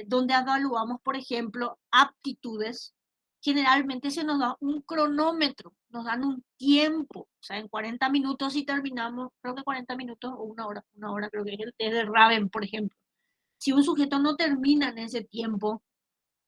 donde evaluamos, por ejemplo, aptitudes, generalmente se nos da un cronómetro, nos dan un tiempo, o sea, en 40 minutos si terminamos, creo que 40 minutos o una hora creo que es el test de Raven, por ejemplo. Si un sujeto no termina en ese tiempo,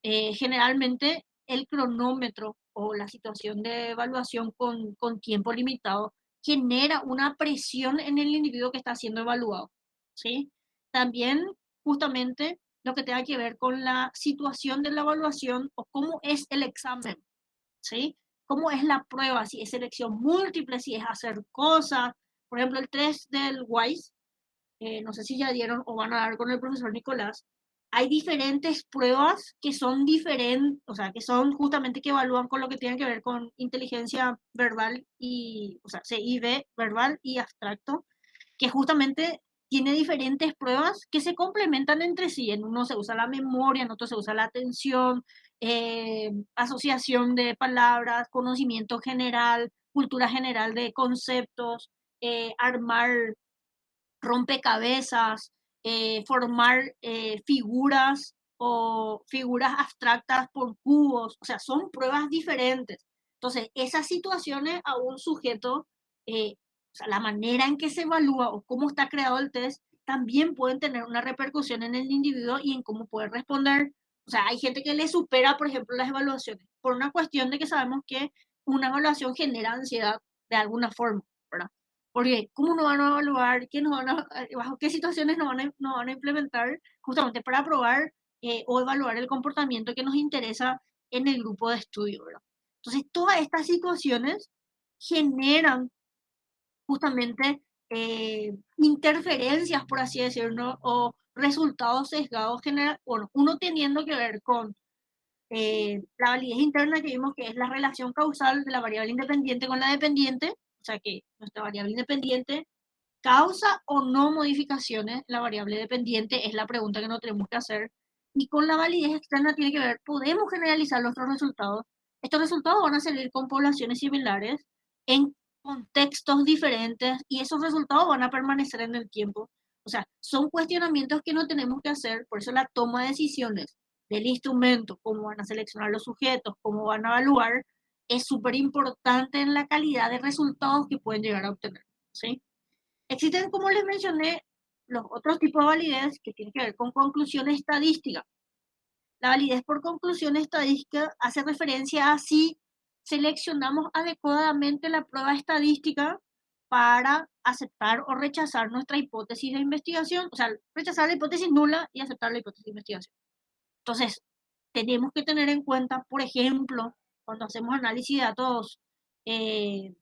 generalmente el cronómetro o la situación de evaluación con tiempo limitado genera una presión en el individuo que está siendo evaluado, ¿sí? También justamente lo que tenga que ver con la situación de la evaluación o cómo es el examen, ¿sí? Cómo es la prueba, si es selección múltiple, si es hacer cosas. Por ejemplo, el test del WISE, no sé si ya dieron o van a dar con el profesor Nicolás, hay diferentes pruebas que son diferentes, o sea, que son justamente que evalúan con lo que tiene que ver con inteligencia verbal y, o sea, CIV, verbal y abstracto, que justamente tiene diferentes pruebas que se complementan entre sí. En uno se usa la memoria, en otro se usa la atención, asociación de palabras, conocimiento general, cultura general de conceptos, armar rompecabezas, formar figuras o figuras abstractas por cubos, o sea, son pruebas diferentes. Entonces, esas situaciones a un sujeto, o sea, la manera en que se evalúa o cómo está creado el test, también pueden tener una repercusión en el individuo y en cómo puede responder. O sea, hay gente que le supera, por ejemplo, las evaluaciones, por una cuestión de que sabemos que una evaluación genera ansiedad de alguna forma, ¿verdad? Porque ¿cómo nos van a evaluar? ¿Qué nos van a, bajo qué situaciones nos van a implementar justamente para probar o evaluar el comportamiento que nos interesa en el grupo de estudio, ¿verdad? Entonces, todas estas situaciones generan justamente interferencias, por así decirlo, o resultados sesgados, bueno, uno teniendo que ver con la validez interna que vimos que es la relación causal de la variable independiente con la dependiente, o sea que nuestra variable independiente ¿causa o no modificaciones? La variable dependiente es la pregunta que nos tenemos que hacer. Y con la validez externa tiene que ver, ¿podemos generalizar nuestros resultados? Estos resultados van a salir con poblaciones similares en contextos diferentes y esos resultados van a permanecer en el tiempo. O sea, son cuestionamientos que no tenemos que hacer, por eso la toma de decisiones del instrumento, cómo van a seleccionar los sujetos, cómo van a evaluar, es súper importante en la calidad de resultados que pueden llegar a obtener. ¿Sí? Existen, como les mencioné, los otros tipos de validez que tienen que ver con conclusión estadística. La validez por conclusión estadística hace referencia a si seleccionamos adecuadamente la prueba estadística para aceptar o rechazar nuestra hipótesis de investigación, o sea, rechazar la hipótesis nula y aceptar la hipótesis de investigación. Entonces, tenemos que tener en cuenta, por ejemplo, cuando hacemos análisis de datos eh,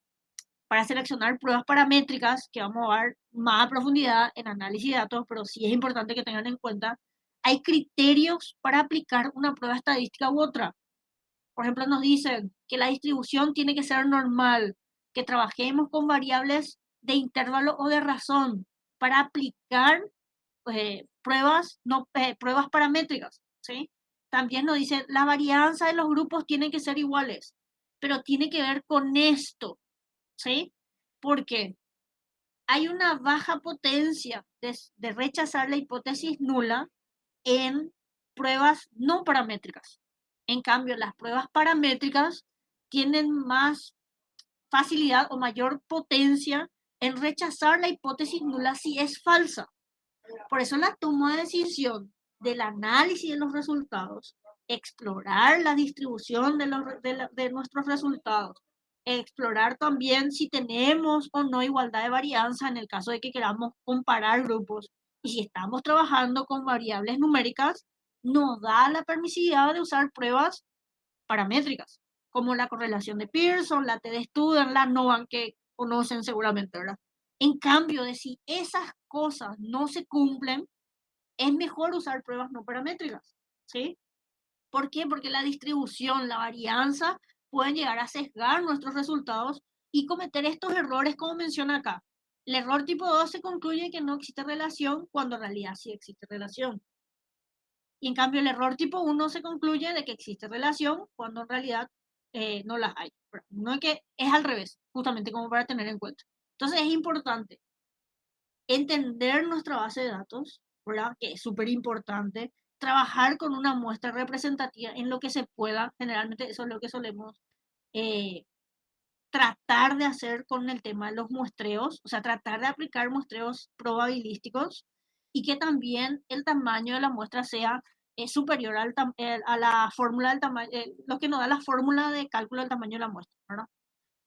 para seleccionar pruebas paramétricas, que vamos a ver más a profundidad en análisis de datos, pero sí es importante que tengan en cuenta, hay criterios para aplicar una prueba estadística u otra. Por ejemplo, nos dicen que la distribución tiene que ser normal, que trabajemos con variables de intervalo o de razón para aplicar pruebas, no, pruebas paramétricas, ¿sí? También nos dicen la varianza de los grupos tiene que ser iguales, pero tiene que ver con esto, ¿sí? Porque hay una baja potencia de rechazar la hipótesis nula en pruebas no paramétricas. En cambio, las pruebas paramétricas tienen más facilidad o mayor potencia en rechazar la hipótesis nula si es falsa. Por eso la toma de decisión del análisis de los resultados, explorar la distribución de nuestros resultados, explorar también si tenemos o no igualdad de varianza en el caso de que queramos comparar grupos y si estamos trabajando con variables numéricas, nos da la permisividad de usar pruebas paramétricas, como la correlación de Pearson, la T-de-Student, la NOVAN, que conocen seguramente, ¿verdad? En cambio, de si esas cosas no se cumplen, es mejor usar pruebas no paramétricas, ¿sí? ¿Por qué? Porque la distribución, la varianza, pueden llegar a sesgar nuestros resultados y cometer estos errores como menciona acá. El error tipo 2 se concluye que no existe relación cuando en realidad sí existe relación. Y en cambio el error tipo uno se concluye de que existe relación cuando en realidad no las hay. No es que es al revés, justamente como para tener en cuenta. Entonces es importante entender nuestra base de datos, ¿verdad? Que es súper importante. Trabajar con una muestra representativa en lo que se pueda. Generalmente eso es lo que solemos eh, tratar de hacer con el tema de los muestreos, o sea, tratar de aplicar muestreos probabilísticos y que también el tamaño de la muestra sea superior a la fórmula del tamaño, lo que nos da la fórmula de cálculo del tamaño de la muestra, ¿verdad?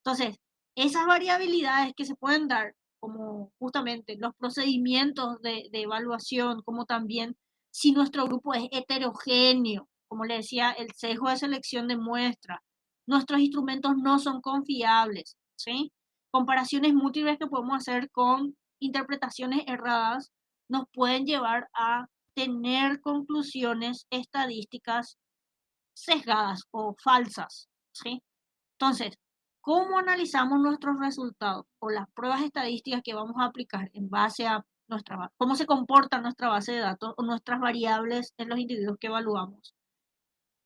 Entonces, esas variabilidades que se pueden dar, como justamente los procedimientos de evaluación, como también si nuestro grupo es heterogéneo, como le decía, el sesgo de selección de muestra, nuestros instrumentos no son confiables, ¿sí? Comparaciones múltiples que podemos hacer con interpretaciones erradas nos pueden llevar a tener conclusiones estadísticas sesgadas o falsas, ¿sí? Entonces, ¿cómo analizamos nuestros resultados o las pruebas estadísticas que vamos a aplicar en base a cómo se comporta nuestra base de datos o nuestras variables en los individuos que evaluamos?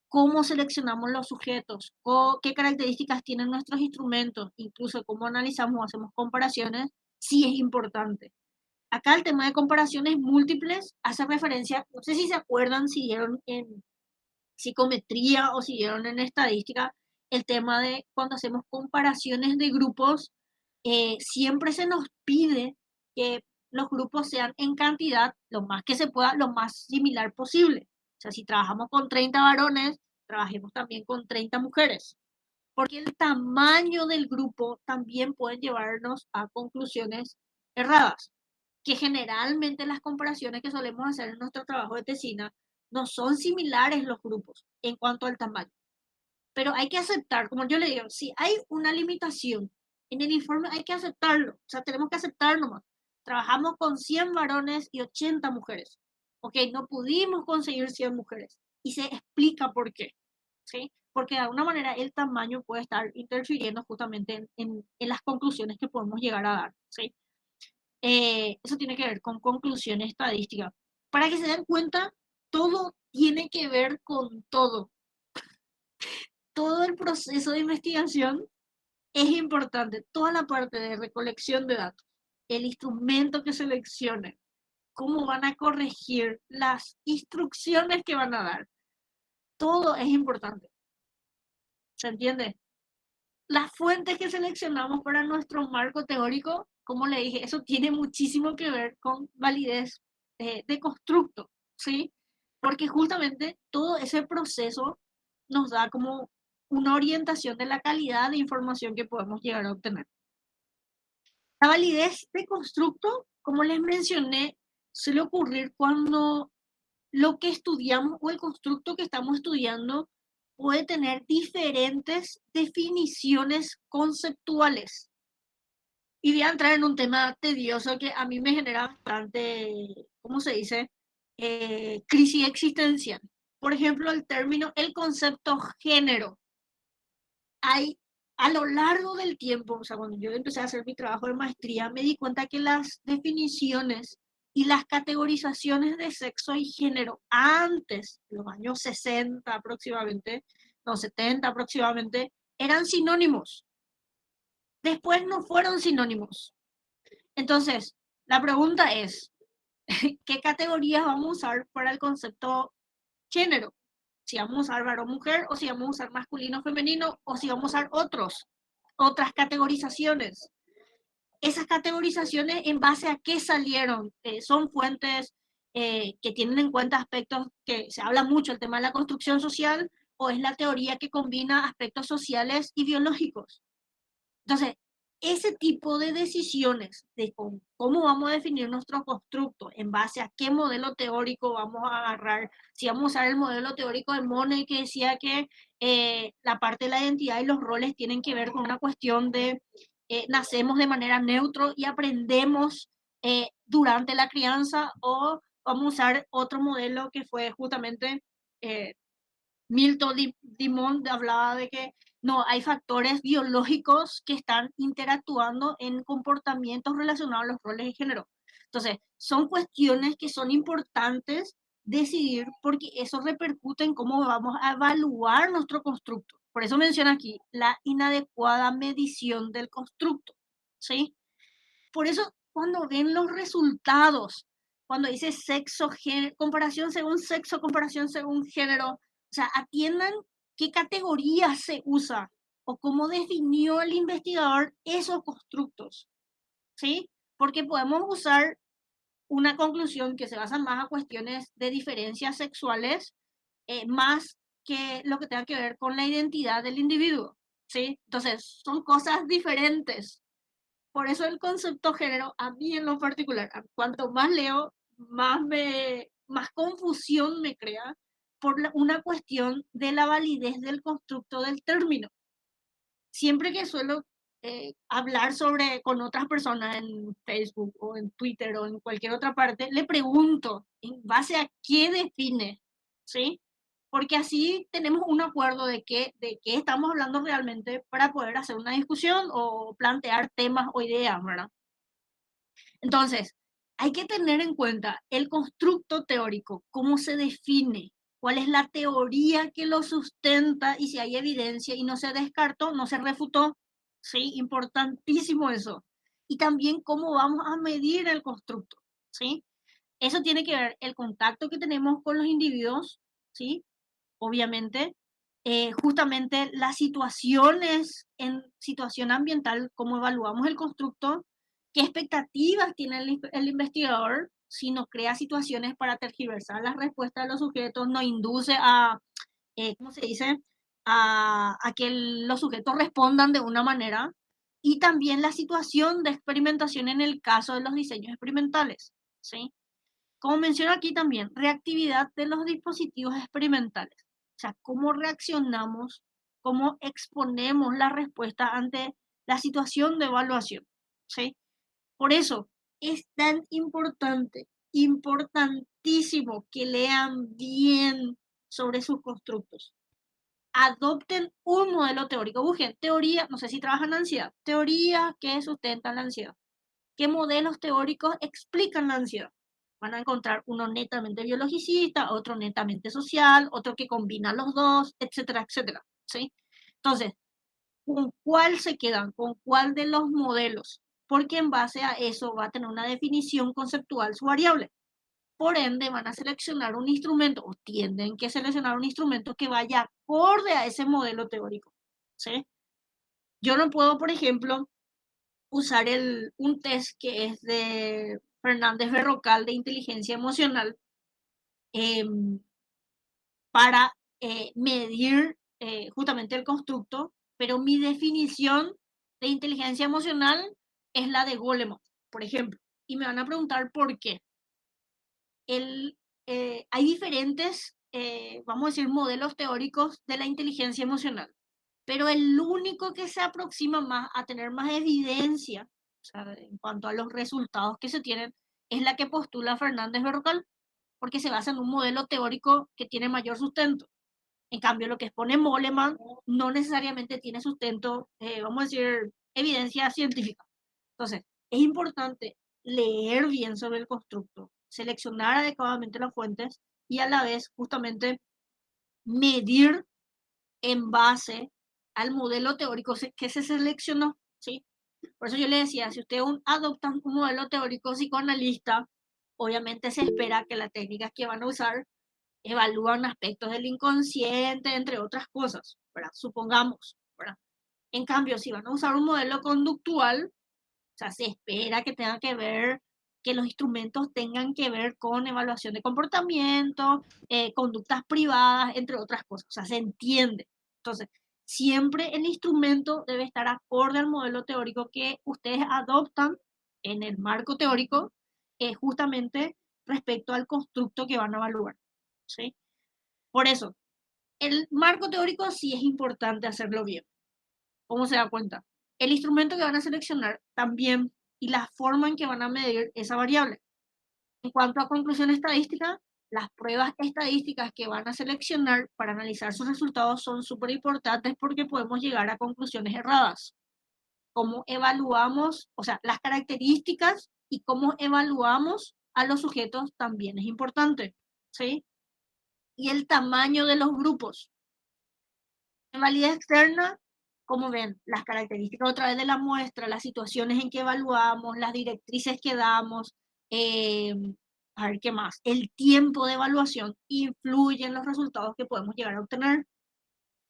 ¿Cómo seleccionamos los sujetos? ¿Qué características tienen nuestros instrumentos? Incluso cómo analizamos o hacemos comparaciones, sí es importante. Acá el tema de comparaciones múltiples hace referencia, no sé si se acuerdan, si vieron en psicometría o siguieron en estadística el tema de cuando hacemos comparaciones de grupos, siempre se nos pide que los grupos sean en cantidad lo más que se pueda, lo más similar posible. O sea, si trabajamos con 30 varones, trabajemos también con 30 mujeres, porque el tamaño del grupo también puede llevarnos a conclusiones erradas, que generalmente las comparaciones que solemos hacer en nuestro trabajo de tesina no son similares los grupos en cuanto al tamaño. Pero hay que aceptar, como yo le digo, si hay una limitación en el informe hay que aceptarlo, o sea, tenemos que aceptar nomás. Trabajamos con 100 varones y 80 mujeres. Ok, no pudimos conseguir 100 mujeres y se explica por qué, ¿sí? Porque de alguna manera el tamaño puede estar interfiriendo justamente en las conclusiones que podemos llegar a dar, ¿sí? Eso tiene que ver con conclusiones estadísticas. Para que se den cuenta, todo tiene que ver con todo. Todo el proceso de investigación es importante. Toda la parte de recolección de datos, el instrumento que seleccionen, cómo van a corregir, las instrucciones que van a dar. Todo es importante. ¿Se entiende? Las fuentes que seleccionamos para nuestro marco teórico, como le dije, eso tiene muchísimo que ver con validez de constructo, ¿sí? Porque justamente todo ese proceso nos da como una orientación de la calidad de información que podemos llegar a obtener. La validez de constructo, como les mencioné, suele ocurrir cuando lo que estudiamos o el constructo que estamos estudiando puede tener diferentes definiciones conceptuales. Y voy a entrar en un tema tedioso que a mí me genera bastante, ¿cómo se dice? Crisis existencial. Por ejemplo, el concepto género. Hay, a lo largo del tiempo, o sea, cuando yo empecé a hacer mi trabajo de maestría, me di cuenta que las definiciones y las categorizaciones de sexo y género antes, en los años 60 aproximadamente, no, 70 aproximadamente, eran sinónimos. Después no fueron sinónimos. Entonces, la pregunta es, ¿qué categorías vamos a usar para el concepto género? Si vamos a usar varón mujer o si vamos a usar masculino femenino o si vamos a usar otras categorizaciones. Esas categorizaciones en base a qué salieron, son fuentes que tienen en cuenta aspectos que se habla mucho, el tema de la construcción social, o es la teoría que combina aspectos sociales y biológicos. Entonces, ese tipo de decisiones de cómo vamos a definir nuestro constructo, en base a qué modelo teórico vamos a agarrar, si vamos a usar el modelo teórico de Monnet que decía que la parte de la identidad y los roles tienen que ver con una cuestión de nacemos de manera neutro y aprendemos durante la crianza, o vamos a usar otro modelo que fue justamente eh, Milton Dimond hablaba de que no, hay factores biológicos que están interactuando en comportamientos relacionados a los roles de género. Entonces, son cuestiones que son importantes decidir porque eso repercute en cómo vamos a evaluar nuestro constructo. Por eso menciona aquí la inadecuada medición del constructo, ¿sí? Por eso cuando ven los resultados, cuando dice sexo, género, comparación según sexo, comparación según género, o sea, atiendan qué categoría se usa o cómo definió el investigador esos constructos, ¿sí? Porque podemos usar una conclusión que se basa más a cuestiones de diferencias sexuales, más que lo que tenga que ver con la identidad del individuo, ¿sí? Entonces, son cosas diferentes. Por eso el concepto género, a mí en lo particular, cuanto más leo, más confusión me crea por una cuestión de la validez del constructo del término. Siempre que suelo hablar con otras personas en Facebook o en Twitter o en cualquier otra parte, le pregunto en base a qué define, ¿sí? Porque así tenemos un acuerdo de qué estamos hablando realmente para poder hacer una discusión o plantear temas o ideas, ¿verdad? Entonces, hay que tener en cuenta el constructo teórico, cómo se define, cuál es la teoría que lo sustenta y si hay evidencia y no se descartó, no se refutó. Sí, importantísimo eso. Y también cómo vamos a medir el constructo, ¿sí? Eso tiene que ver el contacto que tenemos con los individuos, ¿sí? Obviamente, justamente las situaciones en situación ambiental, cómo evaluamos el constructo, qué expectativas tiene el investigador, si nos crea situaciones para tergiversar las respuestas de los sujetos, nos induce a, ¿cómo se dice?, a que los sujetos respondan de una manera, y también la situación de experimentación en el caso de los diseños experimentales, ¿sí? Como menciono aquí también, reactividad de los dispositivos experimentales. O sea, cómo reaccionamos, cómo exponemos la respuesta ante la situación de evaluación. ¿Sí? Por eso es tan importante, importantísimo que lean bien sobre sus constructos. Adopten un modelo teórico. Busquen teoría, no sé si trabajan en ansiedad, teoría que sustentan la ansiedad. ¿Qué modelos teóricos explican la ansiedad? Van a encontrar uno netamente biologicista, otro netamente social, otro que combina los dos, etcétera, etcétera, ¿sí? Entonces, ¿con cuál se quedan? ¿Con cuál de los modelos? Porque en base a eso va a tener una definición conceptual su variable. Por ende, van a seleccionar un instrumento, o tienden que seleccionar un instrumento que vaya acorde a ese modelo teórico, ¿sí? Yo no puedo, por ejemplo, usar un test que es de Fernández Berrocal de inteligencia emocional, em, para medir justamente el constructo, pero mi definición de inteligencia emocional es la de Goleman, por ejemplo. Y me van a preguntar por qué. El, hay diferentes, vamos a decir, modelos teóricos de la inteligencia emocional, pero el único que se aproxima más a tener más evidencia, o sea, en cuanto a los resultados que se tienen, es la que postula Fernández Berrocal, porque se basa en un modelo teórico que tiene mayor sustento. En cambio, lo que expone Moleman no necesariamente tiene sustento, vamos a decir, evidencia científica. Entonces, es importante leer bien sobre el constructo, seleccionar adecuadamente las fuentes y a la vez justamente medir en base al modelo teórico que se seleccionó, ¿sí? Por eso yo le decía, si usted adopta un modelo teórico psicoanalista, obviamente se espera que las técnicas que van a usar evalúan aspectos del inconsciente, entre otras cosas, ¿verdad? Supongamos, ¿verdad? En cambio, si van a usar un modelo conductual, o sea, se espera que tenga que ver, que los instrumentos tengan que ver con evaluación de comportamiento, conductas privadas, entre otras cosas. O sea, se entiende. Entonces, siempre el instrumento debe estar acorde al modelo teórico que ustedes adoptan en el marco teórico, justamente respecto al constructo que van a evaluar. ¿Sí? Por eso, el marco teórico sí es importante hacerlo bien. ¿Cómo se da cuenta? El instrumento que van a seleccionar también y la forma en que van a medir esa variable. En cuanto a conclusión estadística, las pruebas estadísticas que van a seleccionar para analizar sus resultados son súper importantes porque podemos llegar a conclusiones erradas. Cómo evaluamos, o sea, las características y cómo evaluamos a los sujetos también es importante. ¿sí? Y el tamaño de los grupos. En validez externa, como ven, las características otra vez de la muestra, las situaciones en que evaluamos, las directrices que damos, eh, a ver qué más, el tiempo de evaluación influye en los resultados que podemos llegar a obtener.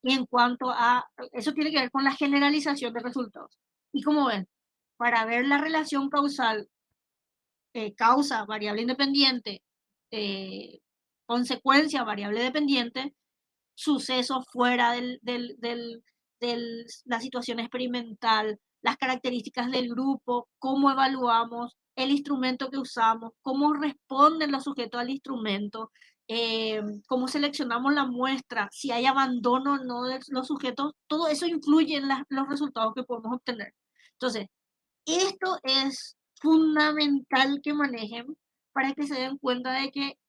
Y en cuanto a, eso tiene que ver con la generalización de resultados. Y como ven, para ver la relación causal, causa, variable independiente, eh, consecuencia, variable dependiente, sucesos fuera de la situación experimental, las características del grupo, cómo evaluamos, el instrumento que usamos, cómo responden los sujetos al instrumento, cómo seleccionamos la muestra, si hay abandono o no de los sujetos, todo eso influye en los resultados que podemos obtener. Entonces, esto es fundamental que manejen para que se den cuenta de que,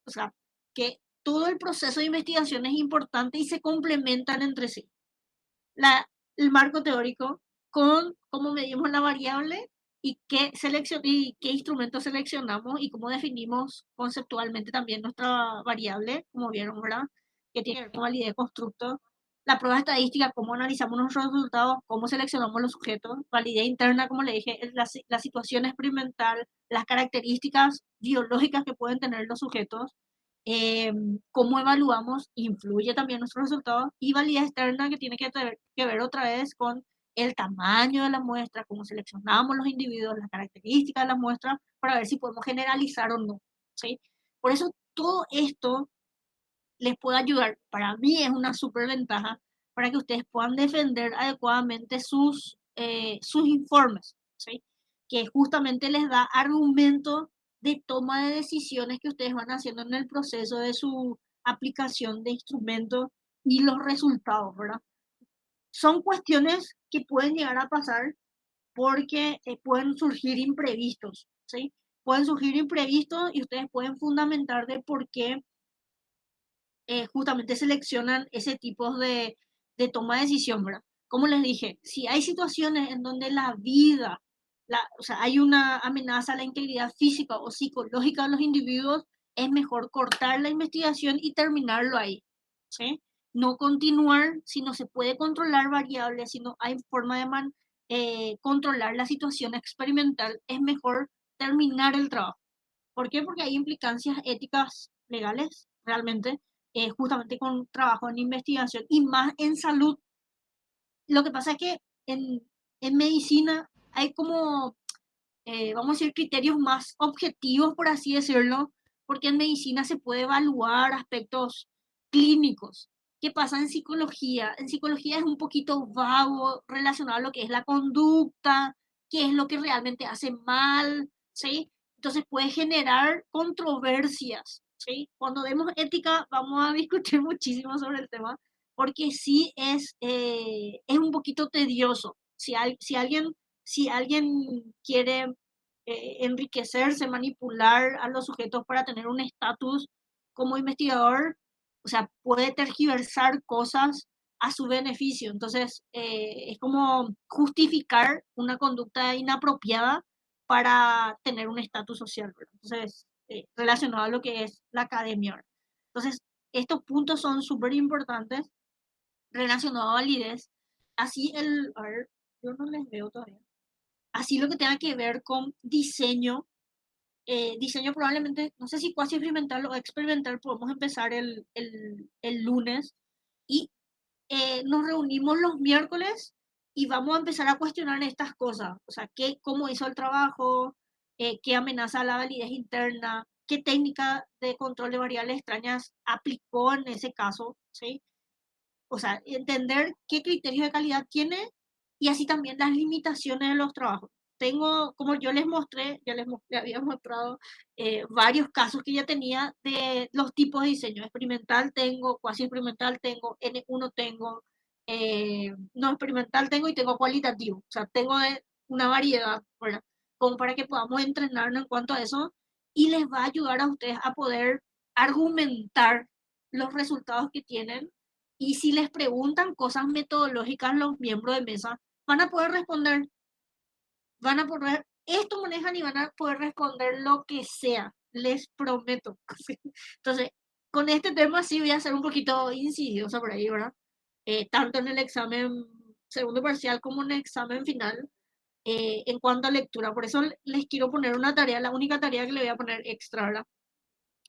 o sea, que todo el proceso de investigación es importante y se complementan entre sí. La, el marco teórico con cómo medimos la variable y y qué instrumentos seleccionamos y cómo definimos conceptualmente también nuestra variable, como vieron, ¿verdad? Que tiene que ver con validez de constructo. La prueba estadística, cómo analizamos nuestros resultados, cómo seleccionamos los sujetos. Validez interna, como le dije, es la situación experimental, las características biológicas que pueden tener los sujetos, cómo evaluamos influye también en nuestros resultados, y validez externa que tiene que ver otra vez con el tamaño de la muestra, cómo seleccionamos los individuos, las características de la muestra para ver si podemos generalizar o no, ¿sí? Por eso todo esto les puede ayudar. Para mí es una súper ventaja para que ustedes puedan defender adecuadamente sus informes, ¿sí? Que justamente les da argumentos de toma de decisiones que ustedes van haciendo en el proceso de su aplicación de instrumentos y los resultados, ¿verdad? Son cuestiones que pueden llegar a pasar porque pueden surgir imprevistos, ¿sí? Pueden surgir imprevistos y ustedes pueden fundamentar de por qué justamente seleccionan ese tipo de toma de decisión, ¿verdad? Como les dije, si hay situaciones en donde la vida, o sea, hay una amenaza a la integridad física o psicológica de los individuos, es mejor cortar la investigación y terminarlo ahí, ¿sí? No continuar si no se puede controlar variables, si no hay forma de controlar la situación experimental, es mejor terminar el trabajo. ¿Por qué? Porque hay implicancias éticas legales, realmente, justamente con trabajo en investigación y más en salud. Lo que pasa es que en medicina hay como vamos a decir, criterios más objetivos, por así decirlo, porque en medicina se puede evaluar aspectos clínicos. ¿Qué pasa en psicología? En psicología es un poquito vago relacionado a lo que es la conducta, qué es lo que realmente hace mal, ¿sí? Entonces puede generar controversias, ¿sí? Cuando vemos ética vamos a discutir muchísimo sobre el tema, porque sí es un poquito tedioso. Si alguien quiere enriquecerse, manipular a los sujetos para tener un estatus como investigador, o sea, puede tergiversar cosas a su beneficio. Entonces, es como justificar una conducta inapropiada para tener un estatus social, ¿verdad? Entonces, relacionado a lo que es la academia, ¿verdad? Entonces, estos puntos son súper importantes relacionados a validez. Así a ver, yo no les veo todavía. Así lo que tenga que ver con diseño, diseño probablemente, no sé si cuasi experimental o experimental, podemos empezar el lunes y nos reunimos los miércoles y vamos a empezar a cuestionar estas cosas, o sea, cómo hizo el trabajo, qué amenaza a la validez interna, qué técnica de control de variables extrañas aplicó en ese caso, ¿sí? O sea, entender qué criterios de calidad tiene y así también las limitaciones de los trabajos. Tengo, como yo les mostré, les había mostrado varios casos que ya tenía de los tipos de diseño. Experimental tengo, cuasi experimental tengo, N1 tengo, no experimental tengo y tengo cualitativo. O sea, tengo una variedad, ¿verdad? Como para que podamos entrenarnos en cuanto a eso y les va a ayudar a ustedes a poder argumentar los resultados que tienen y si les preguntan cosas metodológicas los miembros de mesa, van a poder responder, van a poder, esto manejan y van a poder responder lo que sea. les prometo. Entonces, con este tema sí voy a ser un poquito insidiosa por ahí, ¿verdad? Tanto en el examen segundo parcial como en el examen final, en cuanto a lectura. Por eso les quiero poner una tarea, la única tarea que le voy a poner extra, ¿verdad?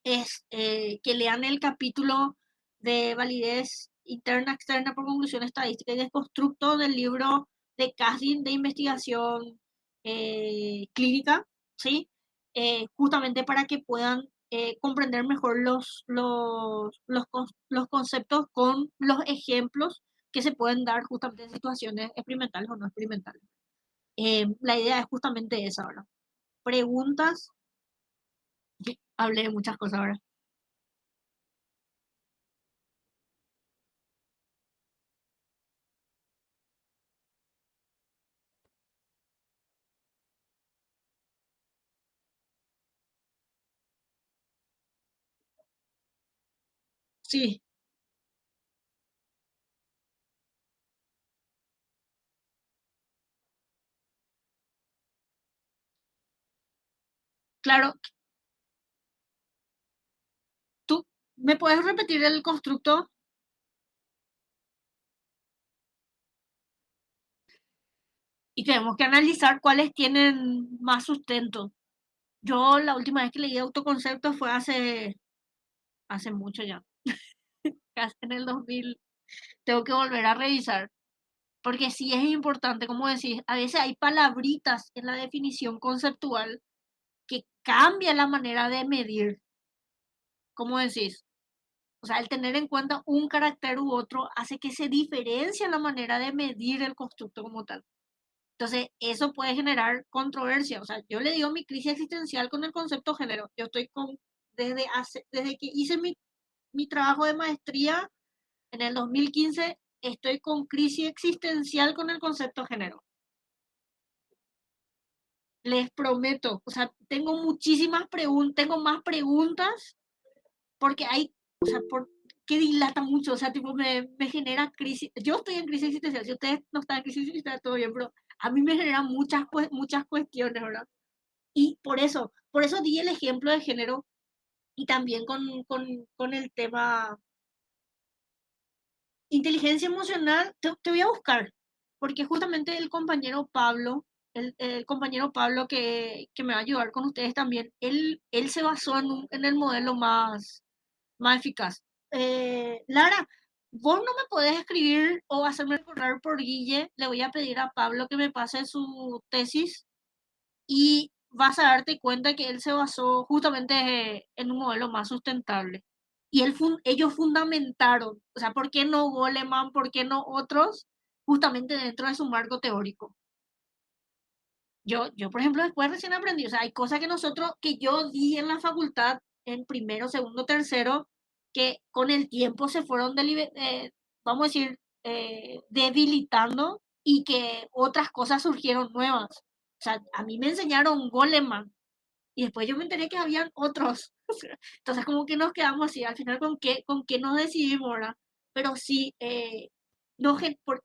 Es que lean el capítulo de validez interna, externa por conclusión estadística y de constructo del libro de casting de investigación clínica, ¿sí? Justamente para que puedan comprender mejor los conceptos con los ejemplos que se pueden dar justamente en situaciones experimentales o no experimentales. La idea es justamente esa ahora. Preguntas, hablé de muchas cosas ahora. Sí, claro. ¿Tú me puedes repetir el constructo? Y tenemos que analizar cuáles tienen más sustento. Yo la última vez que leí autoconcepto fue hace mucho ya, casi en el 2000. Tengo que volver a revisar, porque sí es importante, como decís, a veces hay palabritas en la definición conceptual que cambia la manera de medir, como decís. O sea, el tener en cuenta un carácter u otro hace que se diferencie la manera de medir el constructo como tal. Entonces, eso puede generar controversia. O sea, yo le digo mi crisis existencial con el concepto género. Yo estoy con, desde que hice mi trabajo de maestría en el 2015, estoy con crisis existencial con el concepto género. Les prometo. O sea, tengo muchísimas preguntas, tengo más preguntas porque hay, o sea, que dilata mucho. O sea, tipo, me genera crisis. Yo estoy en crisis existencial. Si ustedes no están en crisis existencial, todo bien, pero a mí me generan muchas cuestiones, ¿verdad? Y por eso di el ejemplo de género y también con el tema inteligencia emocional, te voy a buscar, porque justamente el compañero Pablo, el compañero Pablo que me va a ayudar con ustedes también, él se basó en el modelo más eficaz. Lara, vos no me podés escribir o hacerme recordar por Guille, le voy a pedir a Pablo que me pase su tesis y vas a darte cuenta que él se basó justamente en un modelo más sustentable. Y ellos fundamentaron, o sea, ¿por qué no Goleman, por qué no otros? Justamente dentro de su marco teórico. Yo, por ejemplo, después recién aprendí, o sea, hay cosas que nosotros, que yo di en la facultad, en primero, segundo, tercero, que con el tiempo se fueron, vamos a decir, debilitando y que otras cosas surgieron nuevas. O sea, a mí me enseñaron Goleman y después yo me enteré que habían otros. Entonces, como que nos quedamos así, al final, con qué nos decidimos, ¿verdad? Pero sí, no,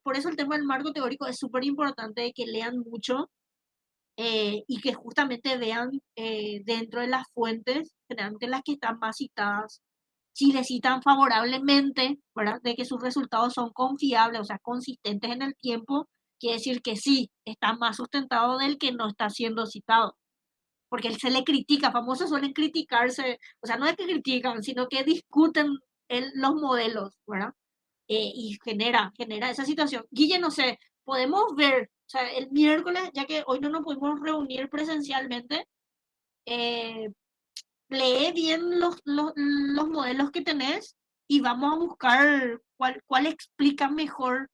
por eso el tema del marco teórico es súper importante de que lean mucho y que justamente vean dentro de las fuentes, generalmente las que están más citadas, si le citan favorablemente, ¿verdad? De que sus resultados son confiables, o sea, consistentes en el tiempo, quiere decir que sí, está más sustentado del que no está siendo citado. Porque él se le critica, famosos suelen criticarse, o sea, no es que critican, sino que discuten los modelos, ¿verdad? Y genera esa situación. Guille, no sé, podemos ver, o sea, el miércoles, ya que hoy no nos pudimos reunir presencialmente, eh, lee bien los modelos que tenés y vamos a buscar cuál explica mejor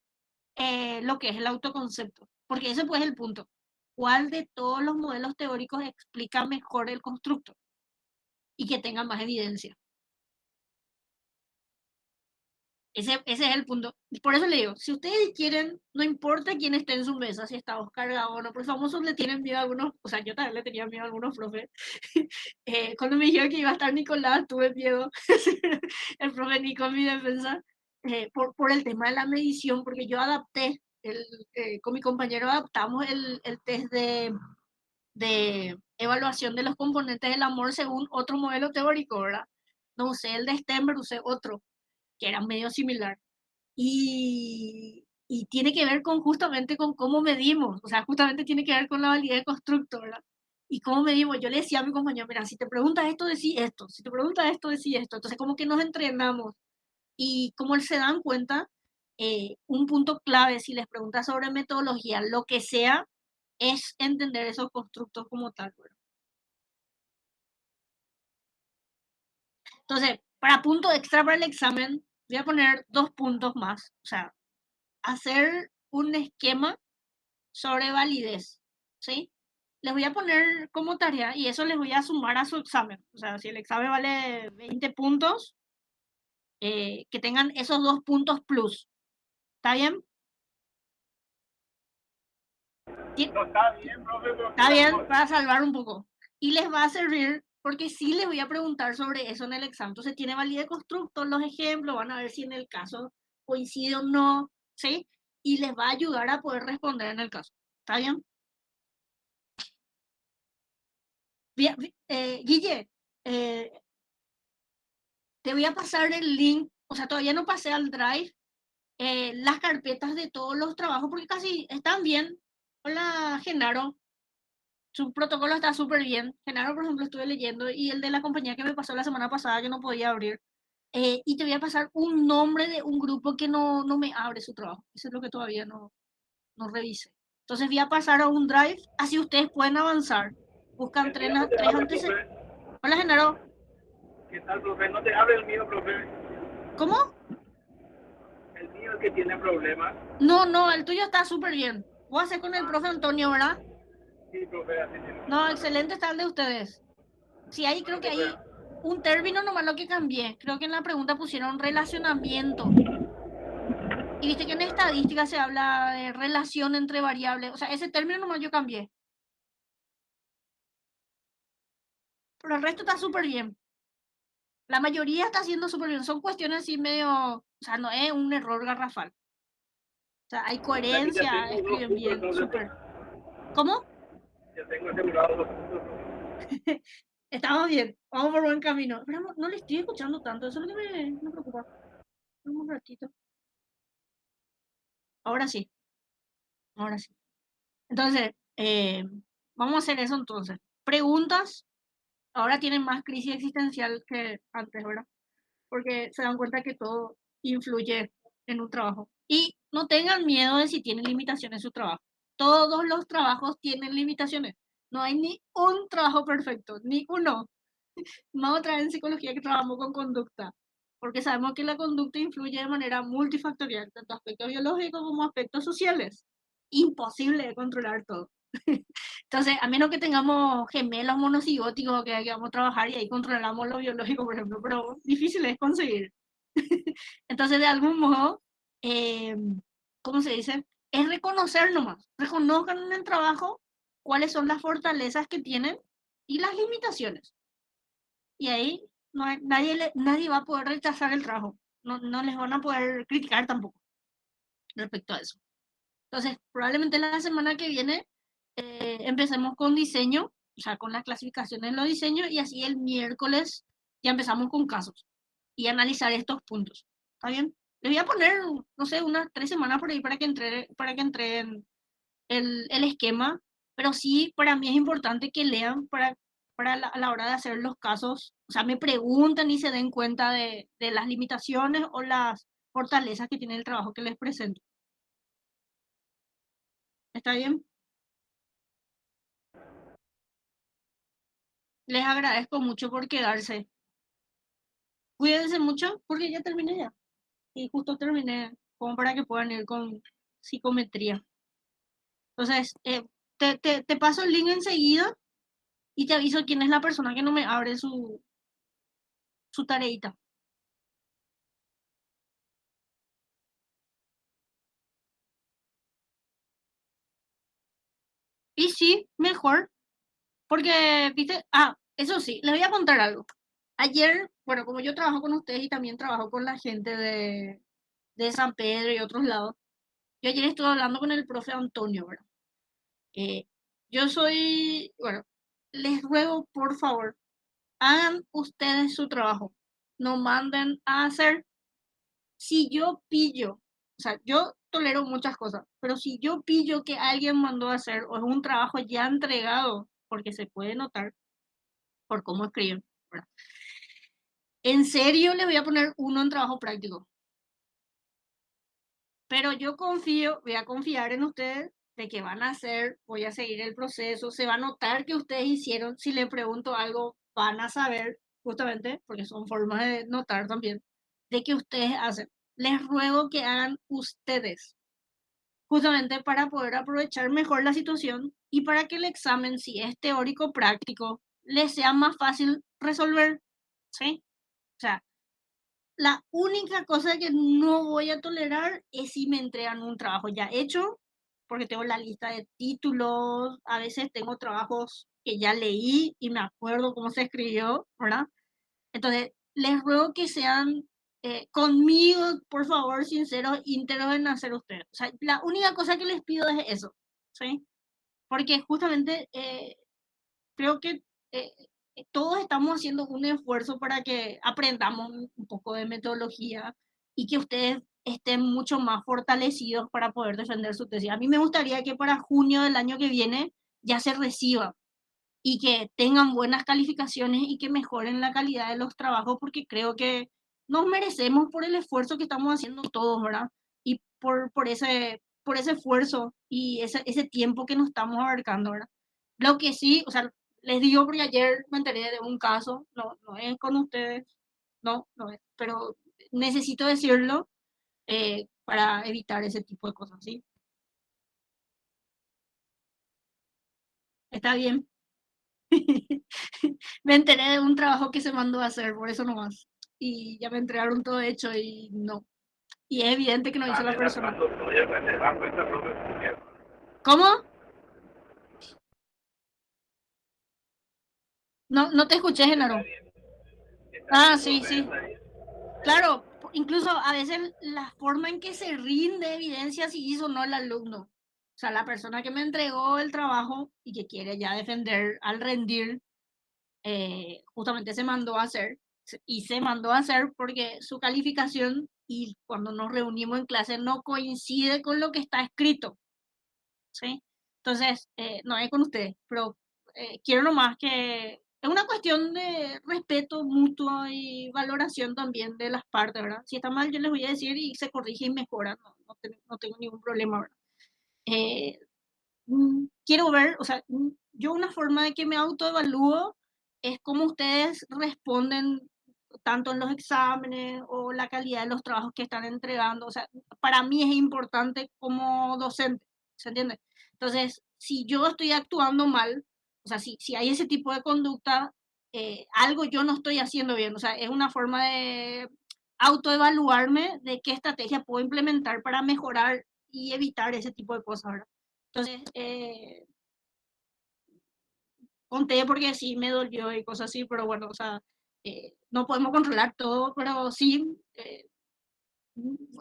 lo que es el autoconcepto. Porque ese pues es el punto. ¿Cuál de todos los modelos teóricos explica mejor el constructo y que tenga más evidencia? Ese es el punto. Por eso le digo, si ustedes quieren, no importa quién esté en su mesa, si está Oscar o no, porque famosos le tienen miedo a algunos, o sea, yo también le tenía miedo a algunos profes. Cuando me dijeron que iba a estar Nicolás, tuve miedo. El profe Nico en mi defensa, por el tema de la medición, porque yo adapté, con mi compañero adaptamos el test de evaluación de los componentes del amor según otro modelo teórico, ¿verdad? No usé el de Stenberg, usé otro, que era medio similar. Y tiene que ver con justamente con cómo medimos, o sea, justamente tiene que ver con la validez de constructo, ¿verdad? Y cómo medimos. Yo le decía a mi compañero, mira, si te preguntas esto, decí esto, si te preguntas esto, decí esto. Entonces, como que nos entrenamos. Y como se dan cuenta, un punto clave, si les preguntas sobre metodología, lo que sea, es entender esos constructos como tal, ¿verdad? Entonces, para punto extra para el examen, voy a poner 2 puntos más. O sea, hacer un esquema sobre validez, ¿sí? Les voy a poner como tarea y eso les voy a sumar a su examen. O sea, si el examen vale 20 puntos, que tengan esos 2 puntos plus. ¿Está bien? No está bien, profe, pero Está bien, quedamos. para salvar un poco. Y les va a servir porque sí les voy a preguntar sobre eso en el examen. Entonces tiene validez de constructo, los ejemplos, van a ver si en el caso coincide o no, ¿sí? Y les va a ayudar a poder responder en el caso. ¿Está bien? Guille, eh, te voy a pasar el link, o sea, todavía no pasé al Drive, las carpetas de todos los trabajos porque casi están bien. Hola, Genaro, su protocolo está súper bien. Genaro, por ejemplo, estuve leyendo y el de la compañía que me pasó la semana pasada que no podía abrir. Y te voy a pasar un nombre de un grupo que no me abre su trabajo. Eso es lo que todavía no revise. Entonces voy a pasar a un Drive, así ustedes pueden avanzar. Buscan El mío no te tres abre, antecedentes. profe. Hola, Genaro. ¿Qué tal, profe? No te abre el mío, profe. ¿Cómo? El mío es que tiene problemas. No, el tuyo está súper bien. Voy a hacer con el Ah, profe Antonio, ¿verdad? sí, profe, así tiene. No, excelente está el de ustedes. Sí, ahí creo Bueno, que profe. hay un término nomás lo que cambié. Creo que en la pregunta pusieron relacionamiento. Y viste que en estadística se habla de relación entre variables. O sea, ese término nomás yo cambié. Pero el resto está súper bien. La mayoría está haciendo súper bien. Son cuestiones así medio... O sea, no es un error garrafal. O sea, hay Aquí ya coherencia, tengo dos escriben puntos, bien, entonces. súper. ¿Cómo? Ya tengo asegurado 2 puntos, profe. Estamos bien. Vamos por buen camino. Pero no le estoy escuchando tanto. Eso es lo que me preocupa. Un ratito. Ahora sí. Ahora sí. Entonces, vamos a hacer eso entonces. Preguntas. Ahora tienen más crisis existencial que antes, ¿verdad? Porque se dan cuenta que todo influye en un trabajo. Y no tengan miedo de si tienen limitaciones en su trabajo. Todos los trabajos tienen limitaciones. No hay ni un trabajo perfecto, ni uno. Más otra vez en psicología que trabajamos con conducta, porque sabemos que la conducta influye de manera multifactorial, tanto aspectos biológicos como aspectos sociales. Imposible de controlar todo. Entonces, a menos que tengamos gemelos monocigóticos que vamos a trabajar y ahí controlamos lo biológico, por ejemplo, pero difícil es conseguir. Entonces, de algún modo, eh, ¿cómo se dice? Es reconocer nomás. Reconozcan en el trabajo cuáles son las fortalezas que tienen y las limitaciones. Y ahí nadie va a poder rechazar el trabajo. No les van a poder criticar tampoco respecto a eso. Entonces, probablemente la semana que viene empecemos con diseño, o sea, con las clasificaciones en los diseños, y así el miércoles ya empezamos con casos y analizar estos puntos. ¿Está bien? Les voy a poner, no sé, unas 3 semanas por ahí para que entreguen el esquema, pero sí, para mí es importante que lean a la hora de hacer los casos, o sea, me pregunten y se den cuenta de las limitaciones o las fortalezas que tiene el trabajo que les presento. ¿Está bien? Les agradezco mucho por quedarse. Cuídense mucho porque ya terminé ya. Y justo terminé como para que puedan ir con psicometría. Entonces, te paso el link enseguida y te aviso quién es la persona que no me abre su tareita. Y sí, mejor, porque, viste, eso sí, les voy a contar algo. Ayer, bueno, como yo trabajo con ustedes y también trabajo con la gente de San Pedro y otros lados, yo ayer estuve hablando con el profe Antonio, ¿verdad? Eh, yo soy, bueno, les ruego, por favor, hagan ustedes su trabajo. No manden a hacer. Si yo pillo, o sea, yo tolero muchas cosas, pero si yo pillo que alguien mandó a hacer o es un trabajo ya entregado, porque se puede notar por cómo escriben, ¿verdad? En serio les voy a poner uno en trabajo práctico. Pero yo confío, voy a confiar en ustedes de que van a hacer, voy a seguir el proceso, se va a notar que ustedes hicieron, si le pregunto algo, van a saber, justamente, porque son formas de notar también, de que ustedes hacen. Les ruego que hagan ustedes, justamente para poder aprovechar mejor la situación y para que el examen, si es teórico práctico, les sea más fácil resolver, ¿sí? O sea, la única cosa que no voy a tolerar es si me entregan un trabajo ya hecho, porque tengo la lista de títulos, a veces tengo trabajos que ya leí y me acuerdo cómo se escribió, ¿verdad? Entonces, les ruego que sean conmigo, por favor, sinceros, íntegros en hacer ustedes. O sea, la única cosa que les pido es eso, ¿sí? Porque justamente creo que eh, todos estamos haciendo un esfuerzo para que aprendamos un poco de metodología y que ustedes estén mucho más fortalecidos para poder defender su tesis. A mí me gustaría que para junio del año que viene ya se reciba y que tengan buenas calificaciones y que mejoren la calidad de los trabajos, porque creo que nos merecemos por el esfuerzo que estamos haciendo todos, ¿verdad? Y por ese esfuerzo y ese tiempo que nos estamos abarcando, ¿verdad? Lo que sí, o sea, les digo porque ayer me enteré de un caso, no, no es con ustedes, no, no es, pero necesito decirlo para evitar ese tipo de cosas, ¿sí? Está bien. Me enteré de un trabajo que se mandó a hacer, por eso nomás. Y ya me entregaron todo hecho y no. Y es evidente que no hizo la También la persona. cuando tuya que te da cuenta, profe. ¿Cómo? No, no te escuché, Está Genaro. bien, está Ah, bien, sí, profe, sí. está bien. Claro, incluso a veces la forma en que se rinde evidencia si hizo o no el alumno. O sea, la persona que me entregó el trabajo y que quiere ya defender al rendir, justamente se mandó a hacer. Y se mandó a hacer porque su calificación y cuando nos reunimos en clase no coincide con lo que está escrito. ¿Sí? Entonces, no es con ustedes, pero quiero nomás que es una cuestión de respeto mutuo y valoración también de las partes, ¿verdad? Si está mal, yo les voy a decir y se corrige y mejora, no tengo ningún problema, ¿verdad? Eh, quiero ver, o sea, yo una forma de que me autoevalúo es cómo ustedes responden tanto en los exámenes o la calidad de los trabajos que están entregando. O sea, para mí es importante como docente, ¿se entiende? Entonces, si yo estoy actuando mal, o sea, si hay ese tipo de conducta, algo yo no estoy haciendo bien. O sea, es una forma de autoevaluarme de qué estrategia puedo implementar para mejorar y evitar ese tipo de cosas, ¿verdad? Entonces, conté porque sí me dolió y cosas así, pero bueno, o sea, no podemos controlar todo, pero sí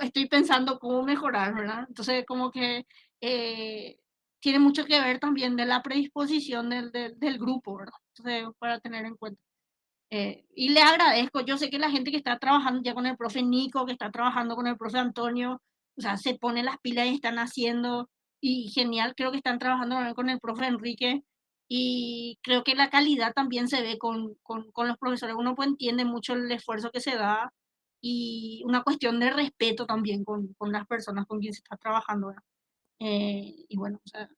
estoy pensando cómo mejorar, ¿verdad? Entonces, como que eh, tiene mucho que ver también de la predisposición del grupo, ¿verdad? Entonces, para tener en cuenta. Y le agradezco, yo sé que la gente que está trabajando ya con el profe Nico, que está trabajando con el profe Antonio, o sea, se ponen las pilas y están haciendo, y genial, creo que están trabajando también con el profe Enrique, y creo que la calidad también se ve con los profesores, uno pues entiende mucho el esfuerzo que se da, y una cuestión de respeto también con las personas con quien se está trabajando, ¿verdad? Y bueno, o sea,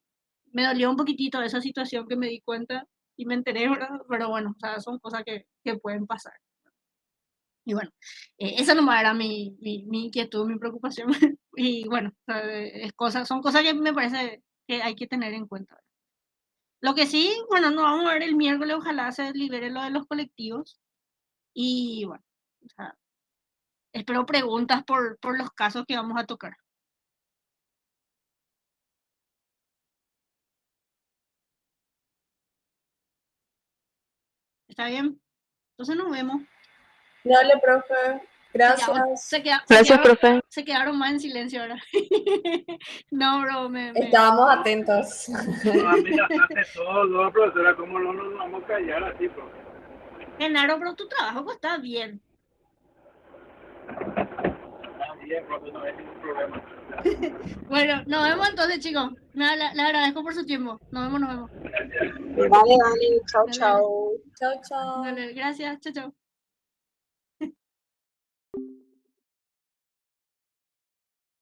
me dolió un poquitito esa situación que me di cuenta y me enteré, ¿verdad? Pero bueno, o sea, son cosas que pueden pasar. Y bueno, esa nomás era mi inquietud, mi preocupación. Y bueno, o sea, son cosas que me parece que hay que tener en cuenta. Lo que sí, bueno, no vamos a ver el miércoles, ojalá se libere lo de los colectivos. Y bueno, o sea, espero preguntas por los casos que vamos a tocar. ¿Está bien? Entonces nos vemos. Dale, profe. Gracias. Gracias, profe. Se quedaron más en silencio ahora. No, bro, Estábamos atentos. No, amenazaste todo, profesora, ¿cómo no nos vamos a callar así, profe? Genaro, pero tu trabajo pues, está bien. Está bien, profe, no hay ningún problema. Bueno, nos vemos entonces, chicos. Nada, le agradezco por su tiempo. Nos vemos. Vale, chao, Dale. chao. Chao, chao. Dale, gracias. Chao, chao.